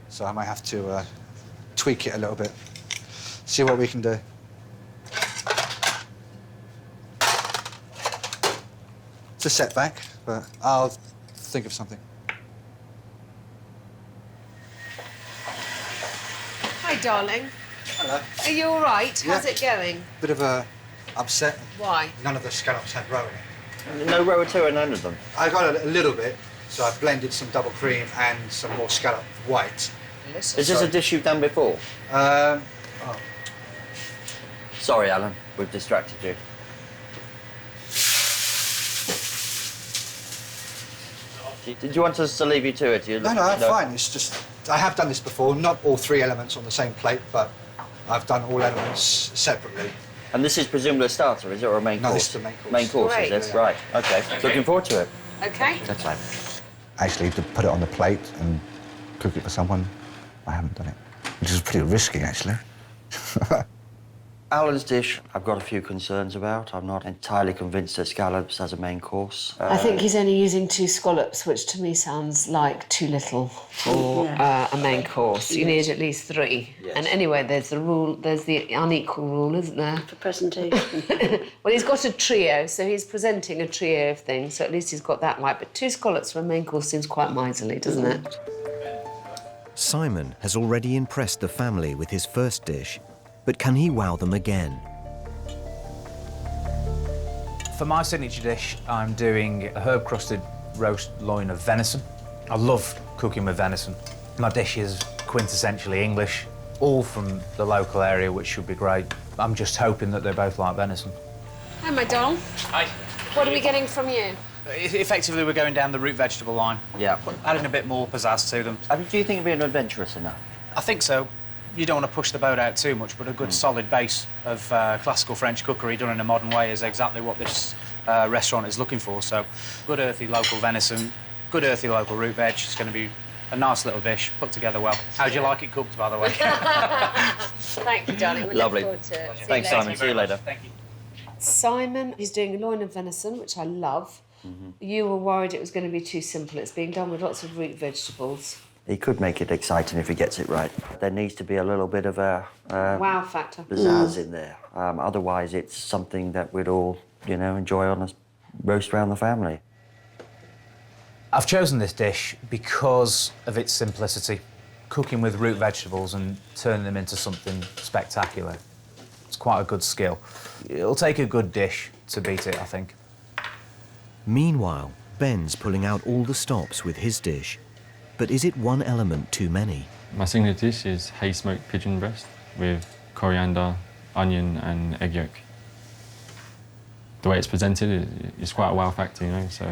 Speaker 13: so I might have to tweak it a little bit, see what we can do. It's a setback, but I'll think of something.
Speaker 5: Hi, darling.
Speaker 13: Hello.
Speaker 5: Are you all right?
Speaker 13: Yeah.
Speaker 5: How's it going?
Speaker 13: Bit of a upset.
Speaker 5: Why?
Speaker 13: None of the scallops had roe in it.
Speaker 2: No roe at all in none of them?
Speaker 13: I got a little bit, so I've blended some double cream and some more scallop white.
Speaker 2: Is this a dish you've done before?
Speaker 13: Oh.
Speaker 2: Sorry, Alan, we've distracted you. Did you want us to leave you to it?
Speaker 13: No, I'm fine. It's just, I have done this before, not all 3 elements on the same plate, but I've done all elements separately.
Speaker 2: And this is presumably a starter, is it, or a main course?
Speaker 13: No, this is a main course.
Speaker 2: Main course,
Speaker 5: Great.
Speaker 2: is it? Right, OK. Looking forward to it.
Speaker 5: OK.
Speaker 2: That's fine.
Speaker 13: Actually, to put it on the plate and cook it for someone, I haven't done it, which is pretty risky, actually.
Speaker 2: Alan's dish, I've got a few concerns about. I'm not entirely convinced that scallops as a main course.
Speaker 5: I think he's only using 2 scallops, which to me sounds like too little for a main course. You need at least 3.
Speaker 2: Yes.
Speaker 5: And anyway, there's the unequal rule, isn't there?
Speaker 10: For presentation.
Speaker 5: Well, he's got a trio, so he's presenting a trio of things, so at least he's got that right. But 2 scallops for a main course seems quite miserly, doesn't it?
Speaker 1: Simon has already impressed the family with his first dish, but can he wow them again?
Speaker 14: For my signature dish, I'm doing a herb-crusted roast loin of venison. I love cooking with venison. My dish is quintessentially English, all from the local area, which should be great. I'm just hoping that they both like venison.
Speaker 5: Hi, my doll.
Speaker 16: Hi.
Speaker 5: What are we getting from you?
Speaker 14: Effectively, we're going down the root vegetable line.
Speaker 2: Yeah.
Speaker 14: Adding a bit more pizzazz to them.
Speaker 2: Do you think you're being adventurous enough?
Speaker 14: I think so. You don't want to push the boat out too much, but a good solid base of classical French cookery done in a modern way is exactly what this restaurant is looking for. So, good earthy local venison, good earthy local root veg. It's going to be a nice little dish, put together well. How'd you like it cooked, by the way?
Speaker 5: Thank you, darling. We
Speaker 2: Lovely.
Speaker 5: look forward to it.
Speaker 2: Thanks, Simon. See you later.
Speaker 14: Thank you.
Speaker 5: Simon, he's doing a loin of venison, which I love. You were worried it was going to be too simple. It's being done with lots of root vegetables.
Speaker 2: He could make it exciting if he gets it right. There needs to be a little bit of a
Speaker 5: Wow factor.
Speaker 2: pizzazz in there. Otherwise, it's something that we'd all, enjoy on a roast around the family.
Speaker 14: I've chosen this dish because of its simplicity. Cooking with root vegetables and turning them into something spectacular. It's quite a good skill. It'll take a good dish to beat it, I think.
Speaker 1: Meanwhile, Ben's pulling out all the stops with his dish. But is it one element too many?
Speaker 15: My signature dish is hay-smoked pigeon breast with coriander, onion and egg yolk. The way it's presented is quite a wow factor, so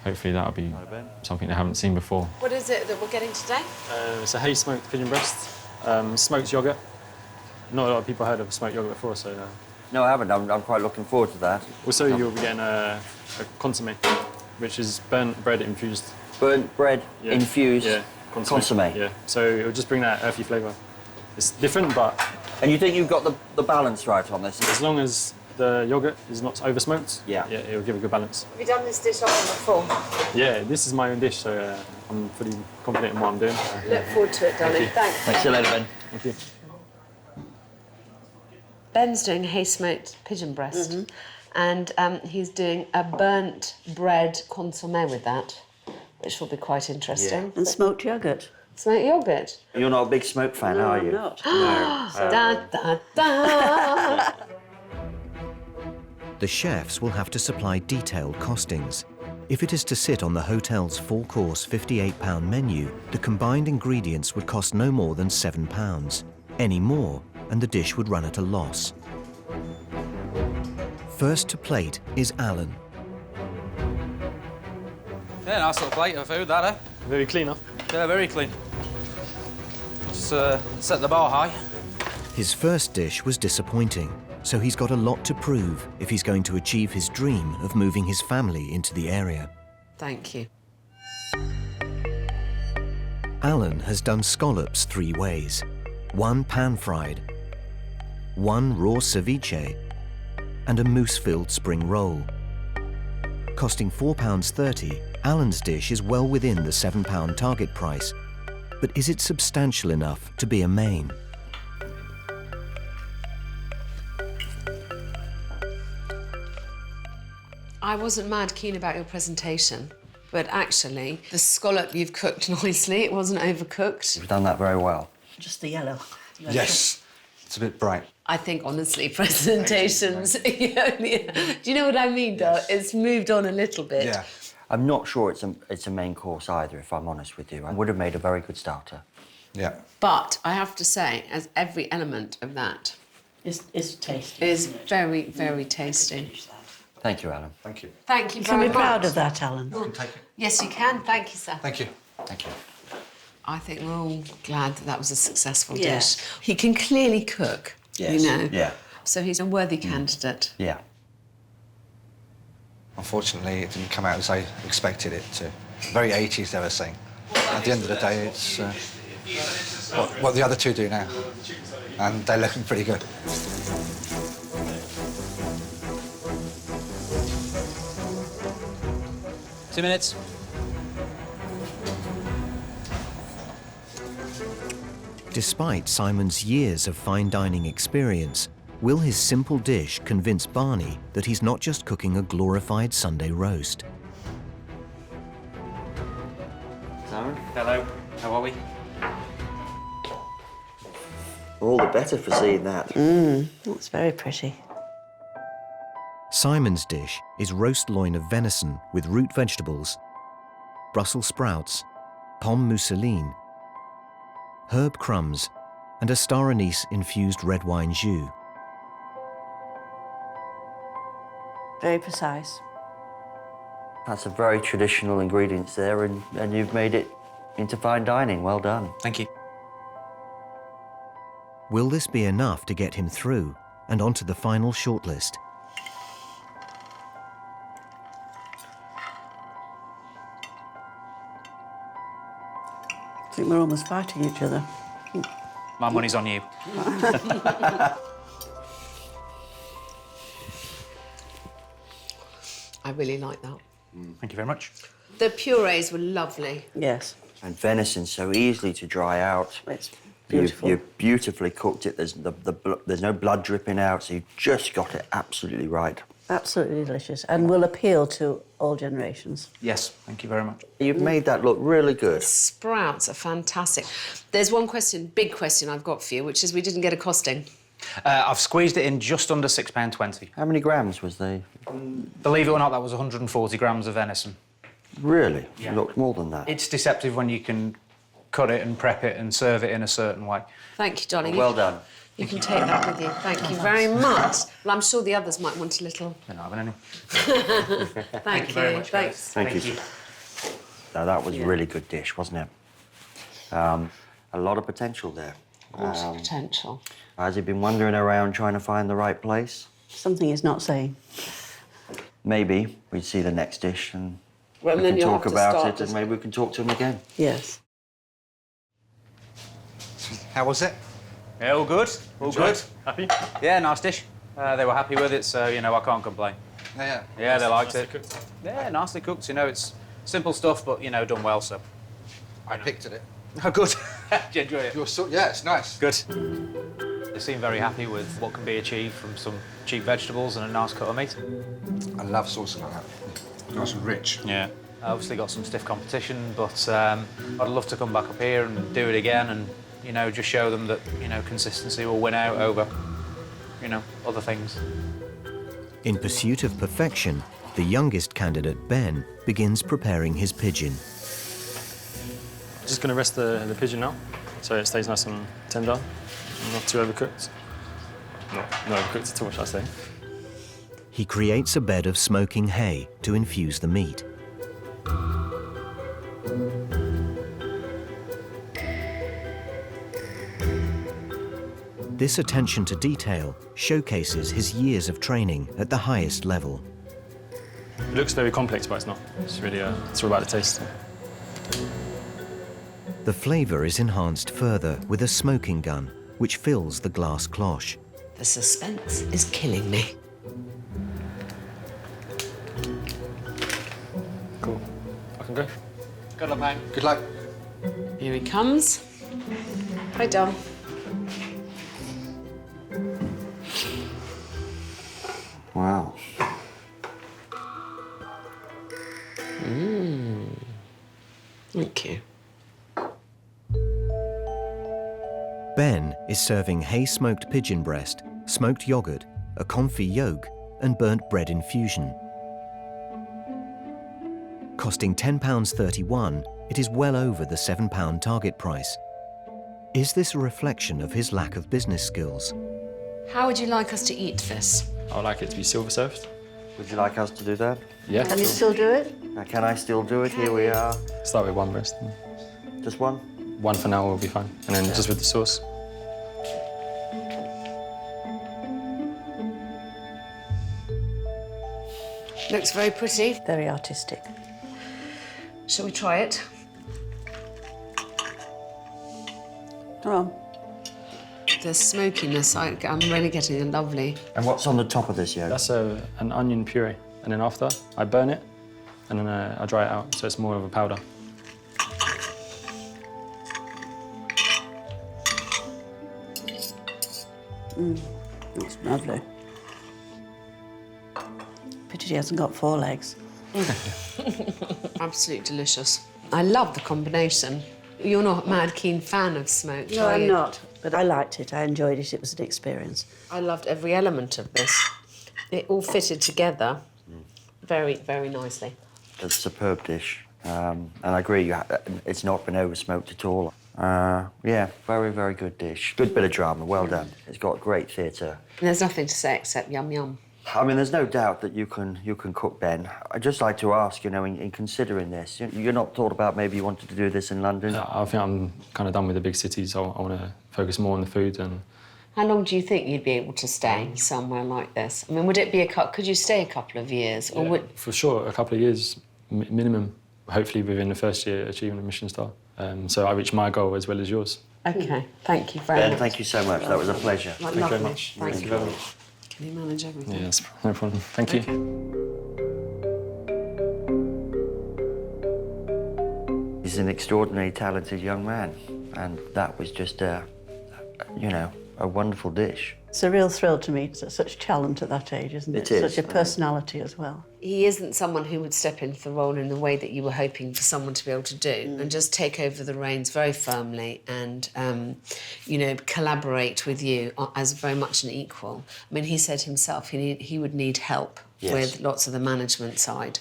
Speaker 15: hopefully that'll be something they haven't seen before.
Speaker 5: What is it that we're getting today?
Speaker 15: It's a hay-smoked pigeon breast, smoked yoghurt. Not a lot of people heard of smoked yoghurt before, so...
Speaker 2: No, I haven't. I'm quite looking forward to that.
Speaker 15: Also, you'll be getting a consommé, which is burnt bread infused.
Speaker 2: Burnt bread infused consommé.
Speaker 15: Yeah, so it'll just bring that earthy flavour. It's different, but...
Speaker 2: And you think you've got the balance right on this?
Speaker 15: As long as the yoghurt is not over-smoked, yeah, it'll give a good balance.
Speaker 5: Have you done this dish often before?
Speaker 15: Yeah, this is my own dish, so I'm pretty confident in what I'm doing.
Speaker 5: Look forward to it, darling. Thanks.
Speaker 2: Thanks. See you later, Ben.
Speaker 15: Thank you.
Speaker 5: Ben's doing hay-smoked pigeon breast. and he's doing a burnt bread consommé with that, which will be quite interesting.
Speaker 10: And smoked yoghurt.
Speaker 5: Smoked yoghurt.
Speaker 2: You're not a big smoke fan,
Speaker 10: No,
Speaker 2: are
Speaker 10: I'm
Speaker 2: you?
Speaker 10: not.
Speaker 2: No.
Speaker 5: Da, da, da.
Speaker 1: The chefs will have to supply detailed costings. If it is to sit on the hotel's four-course £58 menu, the combined ingredients would cost no more than £7. Any more, and the dish would run at a loss. First to plate is Alan.
Speaker 14: Yeah, nice little plate of food, that, eh?
Speaker 15: Very clean, huh?
Speaker 14: Yeah, very clean. Just set the bar high.
Speaker 1: His first dish was disappointing, so he's got a lot to prove if he's going to achieve his dream of moving his family into the area.
Speaker 5: Thank you.
Speaker 1: Alan has done scallops 3 ways. 1 pan-fried, 1 raw ceviche, and a mousse-filled spring roll. Costing £4.30, Alan's dish is well within the £7 target price. But is it substantial enough to be a main?
Speaker 5: I wasn't mad keen about your presentation, but actually, the scallop you've cooked nicely. It wasn't overcooked.
Speaker 2: You've done that very well.
Speaker 10: Just the yellow.
Speaker 13: Yes, it's a bit bright.
Speaker 5: I think, honestly, presentations... Do you know what I mean, though? It's moved on a little bit.
Speaker 2: Yeah. I'm not sure it's a main course either, if I'm honest with you. I would have made a very good starter.
Speaker 13: Yeah.
Speaker 5: But I have to say, as every element of that
Speaker 10: is tasty.
Speaker 5: Is very, very tasty.
Speaker 2: Thank you, Alan.
Speaker 13: Thank you.
Speaker 5: Thank you
Speaker 10: You
Speaker 5: very
Speaker 10: can
Speaker 5: much.
Speaker 10: be proud of that, Alan.
Speaker 5: Yes, you can. Thank you, sir.
Speaker 13: Thank you.
Speaker 2: Thank you.
Speaker 5: I think we're all glad that that was a successful
Speaker 10: Yeah.
Speaker 5: dish. He can clearly cook,
Speaker 2: Yes.
Speaker 5: you know.
Speaker 2: Yeah.
Speaker 5: So he's a worthy candidate.
Speaker 2: Yeah.
Speaker 13: Unfortunately, it didn't come out as I expected it to. Very 80s, they were saying. At the end of the day, it's what the other two do now. And they're looking pretty good.
Speaker 14: Two minutes.
Speaker 1: Despite Simon's years of fine dining experience, will his simple dish convince Barney that he's not just cooking a glorified Sunday roast?
Speaker 2: Simon?
Speaker 14: Hello. How are we?
Speaker 2: All the better for seeing that.
Speaker 10: That's very pretty.
Speaker 1: Simon's dish is roast loin of venison with root vegetables, Brussels sprouts, pomme mousseline, herb crumbs, and a star anise infused red wine jus.
Speaker 10: Very precise.
Speaker 2: That's a very traditional ingredients there, and you've made it into fine dining. Well done.
Speaker 14: Thank you.
Speaker 1: Will this be enough to get him through and onto the final shortlist?
Speaker 10: I think we're almost fighting each other.
Speaker 16: My money's on you.
Speaker 5: I really like that.
Speaker 16: Thank you very much.
Speaker 5: The purees were lovely.
Speaker 10: Yes.
Speaker 2: And venison so easily to dry out.
Speaker 10: It's beautiful.
Speaker 2: You've beautifully cooked it. There's no blood dripping out, so you've just got it absolutely right.
Speaker 10: Absolutely delicious and will appeal to all generations.
Speaker 16: Yes, thank you very much.
Speaker 2: You've made that look really good.
Speaker 5: Sprouts are fantastic. There's one question, big question I've got for you, which is we didn't get a costing.
Speaker 16: I've squeezed it in just under £6.20.
Speaker 2: How many grams was they?
Speaker 16: Believe it or not, that was 140 grams of venison.
Speaker 2: Really?
Speaker 16: Yeah.
Speaker 2: It looked more than that.
Speaker 16: It's deceptive when you can cut it and prep it and serve it in a certain way.
Speaker 5: Thank you, darling.
Speaker 2: Well done.
Speaker 5: You can take that with you. Thank you very much. Well, I'm sure the others might want a little.
Speaker 16: They're not having any.
Speaker 5: Thank you.
Speaker 16: very much, guys.
Speaker 5: Thanks.
Speaker 2: Thank you. No, that was a really good dish, wasn't it? A lot of potential there.
Speaker 5: Potential.
Speaker 2: Has he been wandering around trying to find the right place?
Speaker 10: Something he's not saying.
Speaker 2: Maybe we'd see the next dish and
Speaker 5: Well,
Speaker 2: we
Speaker 5: then
Speaker 2: can
Speaker 5: you'll
Speaker 2: talk
Speaker 5: have to
Speaker 2: about
Speaker 5: start
Speaker 2: it, and maybe we can talk to him again.
Speaker 10: Yes.
Speaker 13: How was it?
Speaker 16: Yeah, all good. All good.
Speaker 15: Happy?
Speaker 16: Yeah, nice dish. They were happy with it, so, you know, I can't complain.
Speaker 13: Yeah.
Speaker 16: Yeah, they liked it.
Speaker 15: Cooked.
Speaker 16: Yeah, nicely cooked. You know, it's simple stuff, but, you know, done well, so.
Speaker 13: I picked at it.
Speaker 16: Oh, good. Did you enjoy it?
Speaker 13: Yeah, it's nice.
Speaker 16: Good. They seem very happy with what can be achieved from some cheap vegetables and a nice cut of meat.
Speaker 13: I love sauces like that. Nice and rich.
Speaker 16: Yeah. I obviously got some stiff competition, but I'd love to come back up here and do it again and, you know, just show them that, you know, consistency will win out over, you know, other things.
Speaker 1: In pursuit of perfection, the youngest candidate, Ben, begins preparing his pigeon.
Speaker 15: Just going to rest the pigeon now, so it stays nice and tender, not too overcooked. Not overcooked at all, shall I say.
Speaker 1: He creates a bed of smoking hay to infuse the meat. This attention to detail showcases his years of training at the highest level.
Speaker 15: It looks very complex, but it's not. It's really, it's all about the taste.
Speaker 1: The flavour is enhanced further with a smoking gun, which fills the glass cloche.
Speaker 5: The suspense is killing me.
Speaker 15: Cool. I can go.
Speaker 16: Good luck, mate.
Speaker 13: Good luck.
Speaker 5: Here he comes. Hi, Dom.
Speaker 2: Wow.
Speaker 5: Thank you.
Speaker 1: Ben is serving hay-smoked pigeon breast, smoked yoghurt, a confit yolk, and burnt bread infusion. Costing £10.31, it is well over the £7 target price. Is this a reflection of his lack of business skills?
Speaker 5: How would you like us to eat this?
Speaker 15: I would like it to be silver served.
Speaker 2: Would you like us to do that?
Speaker 15: Yeah.
Speaker 10: Can you still do it?
Speaker 2: Can I still do it? Here we are.
Speaker 15: Start with one breast.
Speaker 2: Just one?
Speaker 15: One for now will be fine. And then just with the sauce.
Speaker 5: Looks very pretty.
Speaker 10: Very artistic.
Speaker 5: Shall we try it?
Speaker 10: Come on.
Speaker 5: The smokiness, I'm really getting a lovely...
Speaker 2: And what's on the top of this yolk?
Speaker 15: That's an onion puree. And then after, I burn it, and then I dry it out, so it's more of a powder.
Speaker 10: That's lovely. Pity he hasn't got 4 legs.
Speaker 5: Absolutely delicious. I love the combination. You're not a mad keen fan of smoked,
Speaker 10: No,
Speaker 5: are
Speaker 10: I'm
Speaker 5: you?
Speaker 10: not. But I liked it. I enjoyed it. It was an experience.
Speaker 5: I loved every element of this. It all fitted together very, very nicely.
Speaker 2: It's a superb dish. And I agree, it's not been over-smoked at all. Yeah, very, very good dish. Good bit of drama, well done. It's got great theatre.
Speaker 5: There's nothing to say except yum yum.
Speaker 2: I mean, there's no doubt that you can cook, Ben. I'd just like to ask, you know, in considering this, you're not thought about maybe you wanted to do this in London?
Speaker 15: I think I'm kind of done with the big cities. I want to focus more on the food and...
Speaker 5: How long do you think you'd be able to stay somewhere like this? I mean, would it be could you stay a couple of years? Or would...
Speaker 15: For sure, a couple of years minimum, hopefully within the first year achieving a Michelin star. So I reach my goal as well as yours.
Speaker 5: OK, thank you very much.
Speaker 2: Ben, thank you so much. That was a pleasure.
Speaker 15: Thank you very much.
Speaker 5: Thank
Speaker 15: you very much.
Speaker 5: Can you manage everything?
Speaker 15: Yes, no problem. Thank you.
Speaker 2: He's an extraordinarily talented young man, and that was just you know, a wonderful dish.
Speaker 10: It's a real thrill to meet such talent at that age, isn't it?
Speaker 2: It is.
Speaker 10: Such a personality as well.
Speaker 5: He isn't someone who would step into the role in the way that you were hoping for someone to be able to do and just take over the reins very firmly and, you know, collaborate with you as very much an equal. I mean, he said himself he would need help with lots of the management side.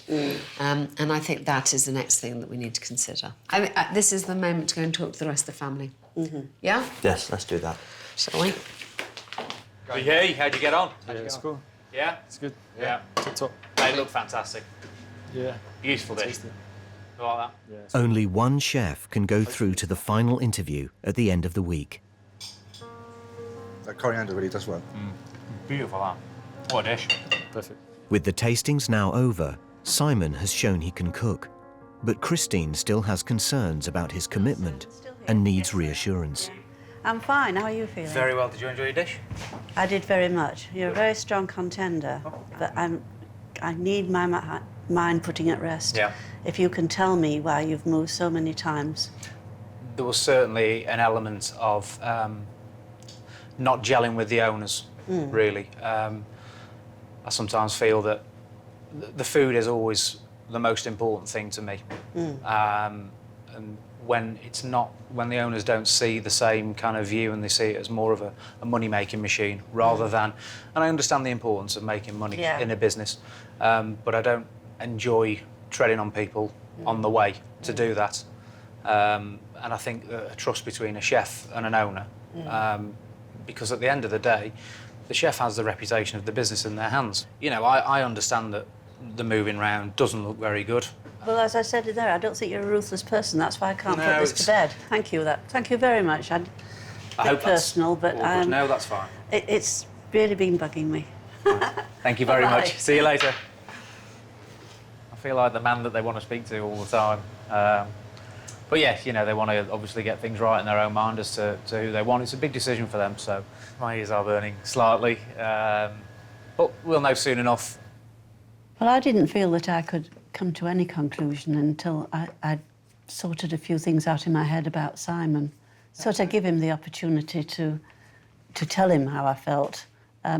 Speaker 5: And I think that is the next thing that we need to consider. I mean, this is the moment to go and talk to the rest of the family. Yeah?
Speaker 2: Yes, let's do that.
Speaker 5: Shall we?
Speaker 16: Hey, how'd you get on?
Speaker 15: Yeah, it's cool.
Speaker 16: Yeah?
Speaker 15: It's good.
Speaker 16: Yeah.
Speaker 15: Tip top.
Speaker 16: They look fantastic.
Speaker 15: Yeah.
Speaker 16: Beautiful dish.
Speaker 15: Tasty.
Speaker 16: You like that?
Speaker 15: Yeah.
Speaker 1: Only one chef can go through to the final interview at the end of the week.
Speaker 13: That coriander really does work.
Speaker 16: Beautiful, that. What a dish.
Speaker 15: Perfect.
Speaker 1: With the tastings now over, Simon has shown he can cook. But Christine still has concerns about his commitment and needs reassurance.
Speaker 10: I'm fine. How are you feeling?
Speaker 16: Very well. Did you enjoy your dish?
Speaker 10: I did very much. You're a very strong contender, but I need my mind putting at rest.
Speaker 16: Yeah.
Speaker 10: If you can tell me why you've moved so many times.
Speaker 16: There was certainly an element of not gelling with the owners, really. I sometimes feel that the food is always the most important thing to me. And when it's not, when the owners don't see the same kind of view and they see it as more of a money-making machine rather than, and I understand the importance of making money in a business, but I don't enjoy treading on people on the way to do that. And I think that a trust between a chef and an owner, because at the end of the day, the chef has the reputation of the business in their hands. You know, I understand that the moving round doesn't look very good.
Speaker 10: Well, as I said there, I don't think you're a ruthless person. That's why I can't
Speaker 16: No,
Speaker 10: put this to bed. Thank you. Thank you very much.
Speaker 16: I hope
Speaker 10: personal, but
Speaker 16: no, that's fine.
Speaker 10: It's really been bugging me.
Speaker 16: Thank you very
Speaker 10: Bye-bye.
Speaker 16: much. See you later. I feel like the man that they want to speak to all the time. But yeah, you know, they want to obviously get things right in their own mind as to who they want. It's a big decision for them, so my ears are burning slightly. But we'll know soon enough.
Speaker 10: Well, I didn't feel that I could come to any conclusion until I'd sorted a few things out in my head about Simon. So to give him the opportunity to tell him how I felt,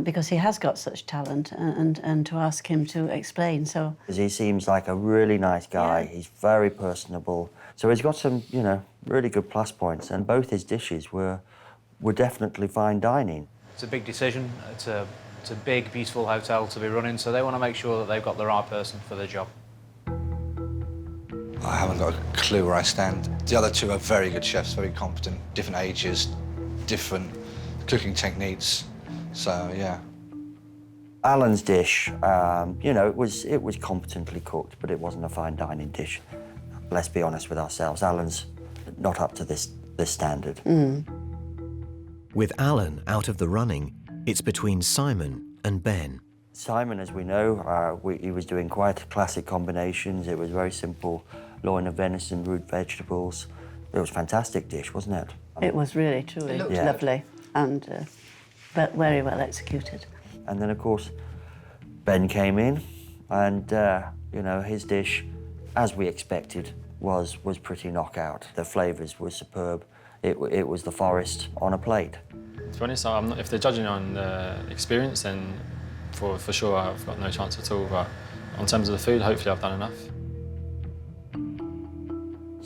Speaker 10: because he has got such talent, and to ask him to explain. So
Speaker 2: He seems like a really nice guy.
Speaker 10: Yeah.
Speaker 2: He's very personable. So he's got some, you know, really good plus points, and both his dishes were definitely fine dining.
Speaker 16: It's a big decision. It's a big, beautiful hotel to be running, so they want to make sure that they've got the right person for the job.
Speaker 13: I haven't got a clue where I stand. The other two are very good chefs, very competent, different ages, different cooking techniques. So, yeah.
Speaker 2: Alan's dish, you know, it was competently cooked, but it wasn't a fine dining dish. Let's be honest with ourselves, Alan's not up to this standard.
Speaker 1: With Alan out of the running, it's between Simon and Ben.
Speaker 2: Simon, as we know, he was doing quite classic combinations. It was very simple, loin of venison, root vegetables. It was a fantastic dish, wasn't it?
Speaker 10: it was really, truly lovely, and but very well executed.
Speaker 2: And then, of course, Ben came in, and you know, his dish, as we expected, was pretty knockout. The flavours were superb. It was the forest on a plate.
Speaker 15: To be honest, if they're judging on experience, then for sure I've got no chance at all. But in terms of the food, hopefully I've done enough.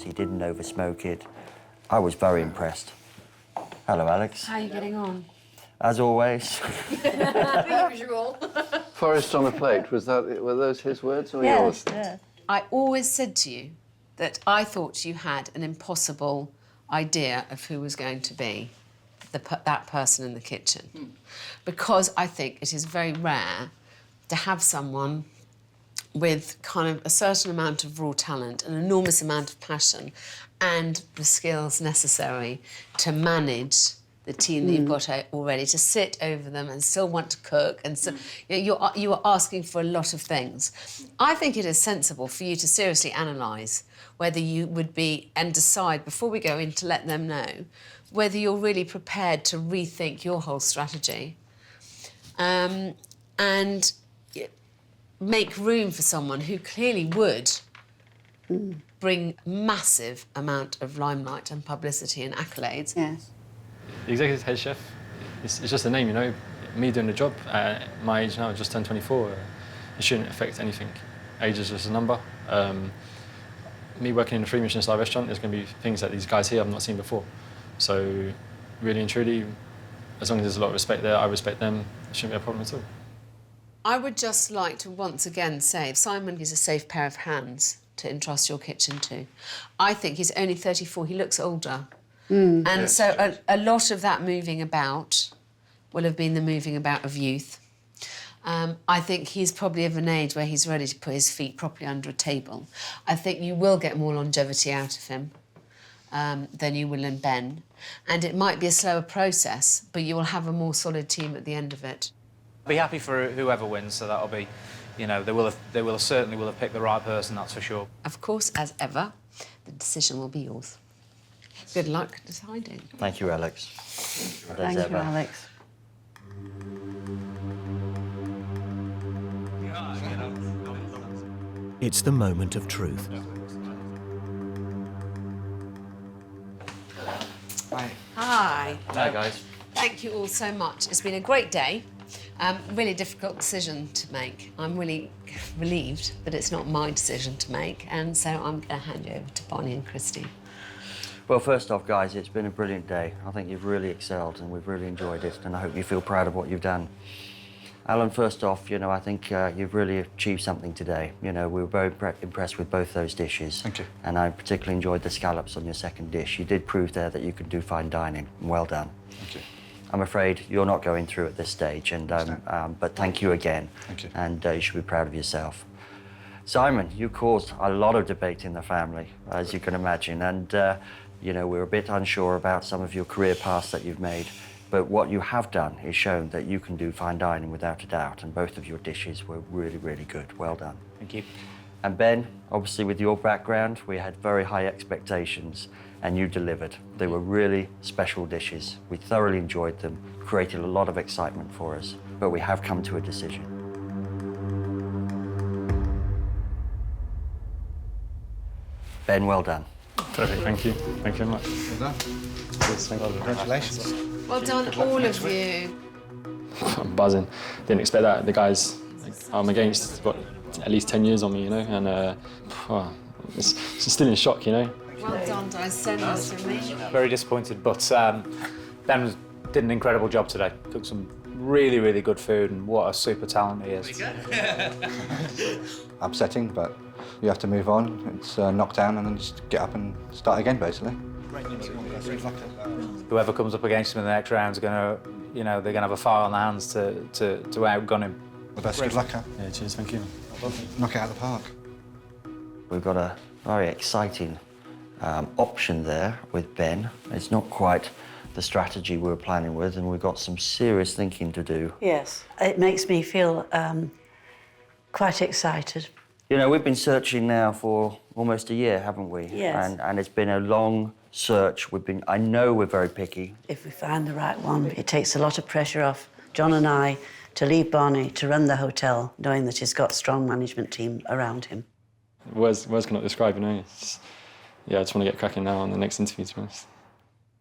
Speaker 2: He didn't oversmoke it. I was very impressed. Hello, Alex.
Speaker 7: How are you getting on?
Speaker 2: As always.
Speaker 7: The usual.
Speaker 17: Forest on a plate, were those his words or yours?
Speaker 10: Yes.
Speaker 7: I always said to you that I thought you had an impossible idea of who was going to be that person in the kitchen. Because I think it is very rare to have someone with kind of a certain amount of raw talent, an enormous amount of passion, and the skills necessary to manage the team that you've got already, to sit over them and still want to cook. And so you are asking for a lot of things. I think it is sensible for you to seriously analyse whether you would be, and decide before we go in to let them know, whether you're really prepared to rethink your whole strategy and make room for someone who clearly would bring massive amount of limelight and publicity and accolades.
Speaker 10: Yes.
Speaker 15: The executive head chef, it's just a name, you know. Me doing the job at my age now, just turned 24, it shouldn't affect anything. Age is just a number. Me working in a 3 Michelin star restaurant, there's going to be things that these guys here I've not seen before. So, really and truly, as long as there's a lot of respect there, I respect them, it shouldn't be a problem at all.
Speaker 7: I would just like to once again say, Simon is a safe pair of hands to entrust your kitchen to. I think he's only 34, he looks older. And so a lot of that moving about will have been the moving about of youth. I think he's probably of an age where he's ready to put his feet properly under a table. I think you will get more longevity out of him than you will in Ben. And it might be a slower process, but you will have a more solid team at the end of it.
Speaker 16: I'll be happy for whoever wins, so that'll be, you know, they will certainly have picked the right person, that's for sure.
Speaker 7: Of course, as ever, the decision will be yours. Good luck deciding.
Speaker 2: Thank you, Alex.
Speaker 10: Thank you, Alex.
Speaker 1: It's the moment of truth.
Speaker 16: Hi.
Speaker 7: Hi.
Speaker 16: Hi, guys.
Speaker 7: Thank
Speaker 5: thank you all so much. It's been a great day. Really difficult decision to make. I'm really relieved that it's not my decision to make, and so I'm going to hand you over to Bonnie and Christy.
Speaker 2: Well, first off, guys, it's been a brilliant day. I think you've really excelled, and we've really enjoyed it, and I hope you feel proud of what you've done. Alan, first off, you know, I think you've really achieved something today. You know, we were very impressed with both those dishes.
Speaker 13: Thank you.
Speaker 2: And I particularly enjoyed the scallops on your second dish. You did prove there that you could do fine dining. Well done.
Speaker 13: Thank you.
Speaker 2: I'm afraid you're not going through at this stage, and but thank you again.
Speaker 13: Thank you.
Speaker 2: And you should be proud of yourself. Simon, you caused a lot of debate in the family, as you can imagine, and you know, we're a bit unsure about some of your career paths that you've made, but what you have done is shown that you can do fine dining without a doubt, and both of your dishes were really, really good. Well done.
Speaker 16: Thank you.
Speaker 2: And Ben, obviously with your background, we had very high expectations, and you delivered. They were really special dishes. We thoroughly enjoyed them, created a lot of excitement for us, but we have come to a decision. Ben, well done.
Speaker 15: Perfect, thank you. Thank you very much.
Speaker 13: Well done. Congratulations.
Speaker 5: Well done, all of you.
Speaker 15: I'm buzzing. Didn't expect that. The guys I'm against got at least 10 years on me, you know, and it's still in shock, you know.
Speaker 5: Well done, guys. So nice of me.
Speaker 16: Very disappointed, but Ben did an incredible job today. Cooked some really, really good food, and what a super talent he is.
Speaker 13: Upsetting, but you have to move on. It's knocked down and then just get up and start again, basically.
Speaker 16: Whoever comes up against him in the next round is going to, you know, they're going to have a fire on their hands to outgun him.
Speaker 13: The best good luck, huh?
Speaker 15: Yeah, cheers, thank you.
Speaker 13: Knock it out of the park.
Speaker 2: We've got a very exciting option there with Ben. It's not quite the strategy we were planning with, and we've got some serious thinking to do.
Speaker 10: Yes, it makes me feel quite excited.
Speaker 2: You know, we've been searching now for almost a year, haven't we?
Speaker 10: Yes.
Speaker 2: And it's been a long search. I know we're very picky.
Speaker 10: If we find the right one, it takes a lot of pressure off John and I to leave Barney to run the hotel, knowing that he's got a strong management team around him.
Speaker 15: Words cannot describe, you know. Yeah, I just want to get cracking now on the next interview, to be honest.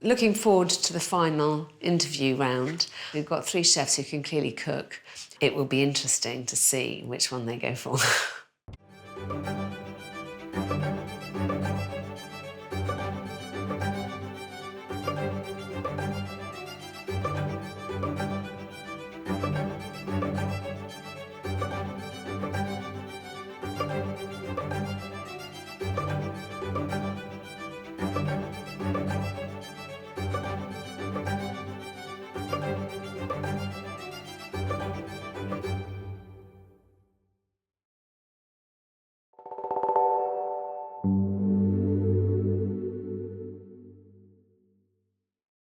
Speaker 5: Looking forward to the final interview round. We've got 3 chefs who can clearly cook. It will be interesting to see which one they go for.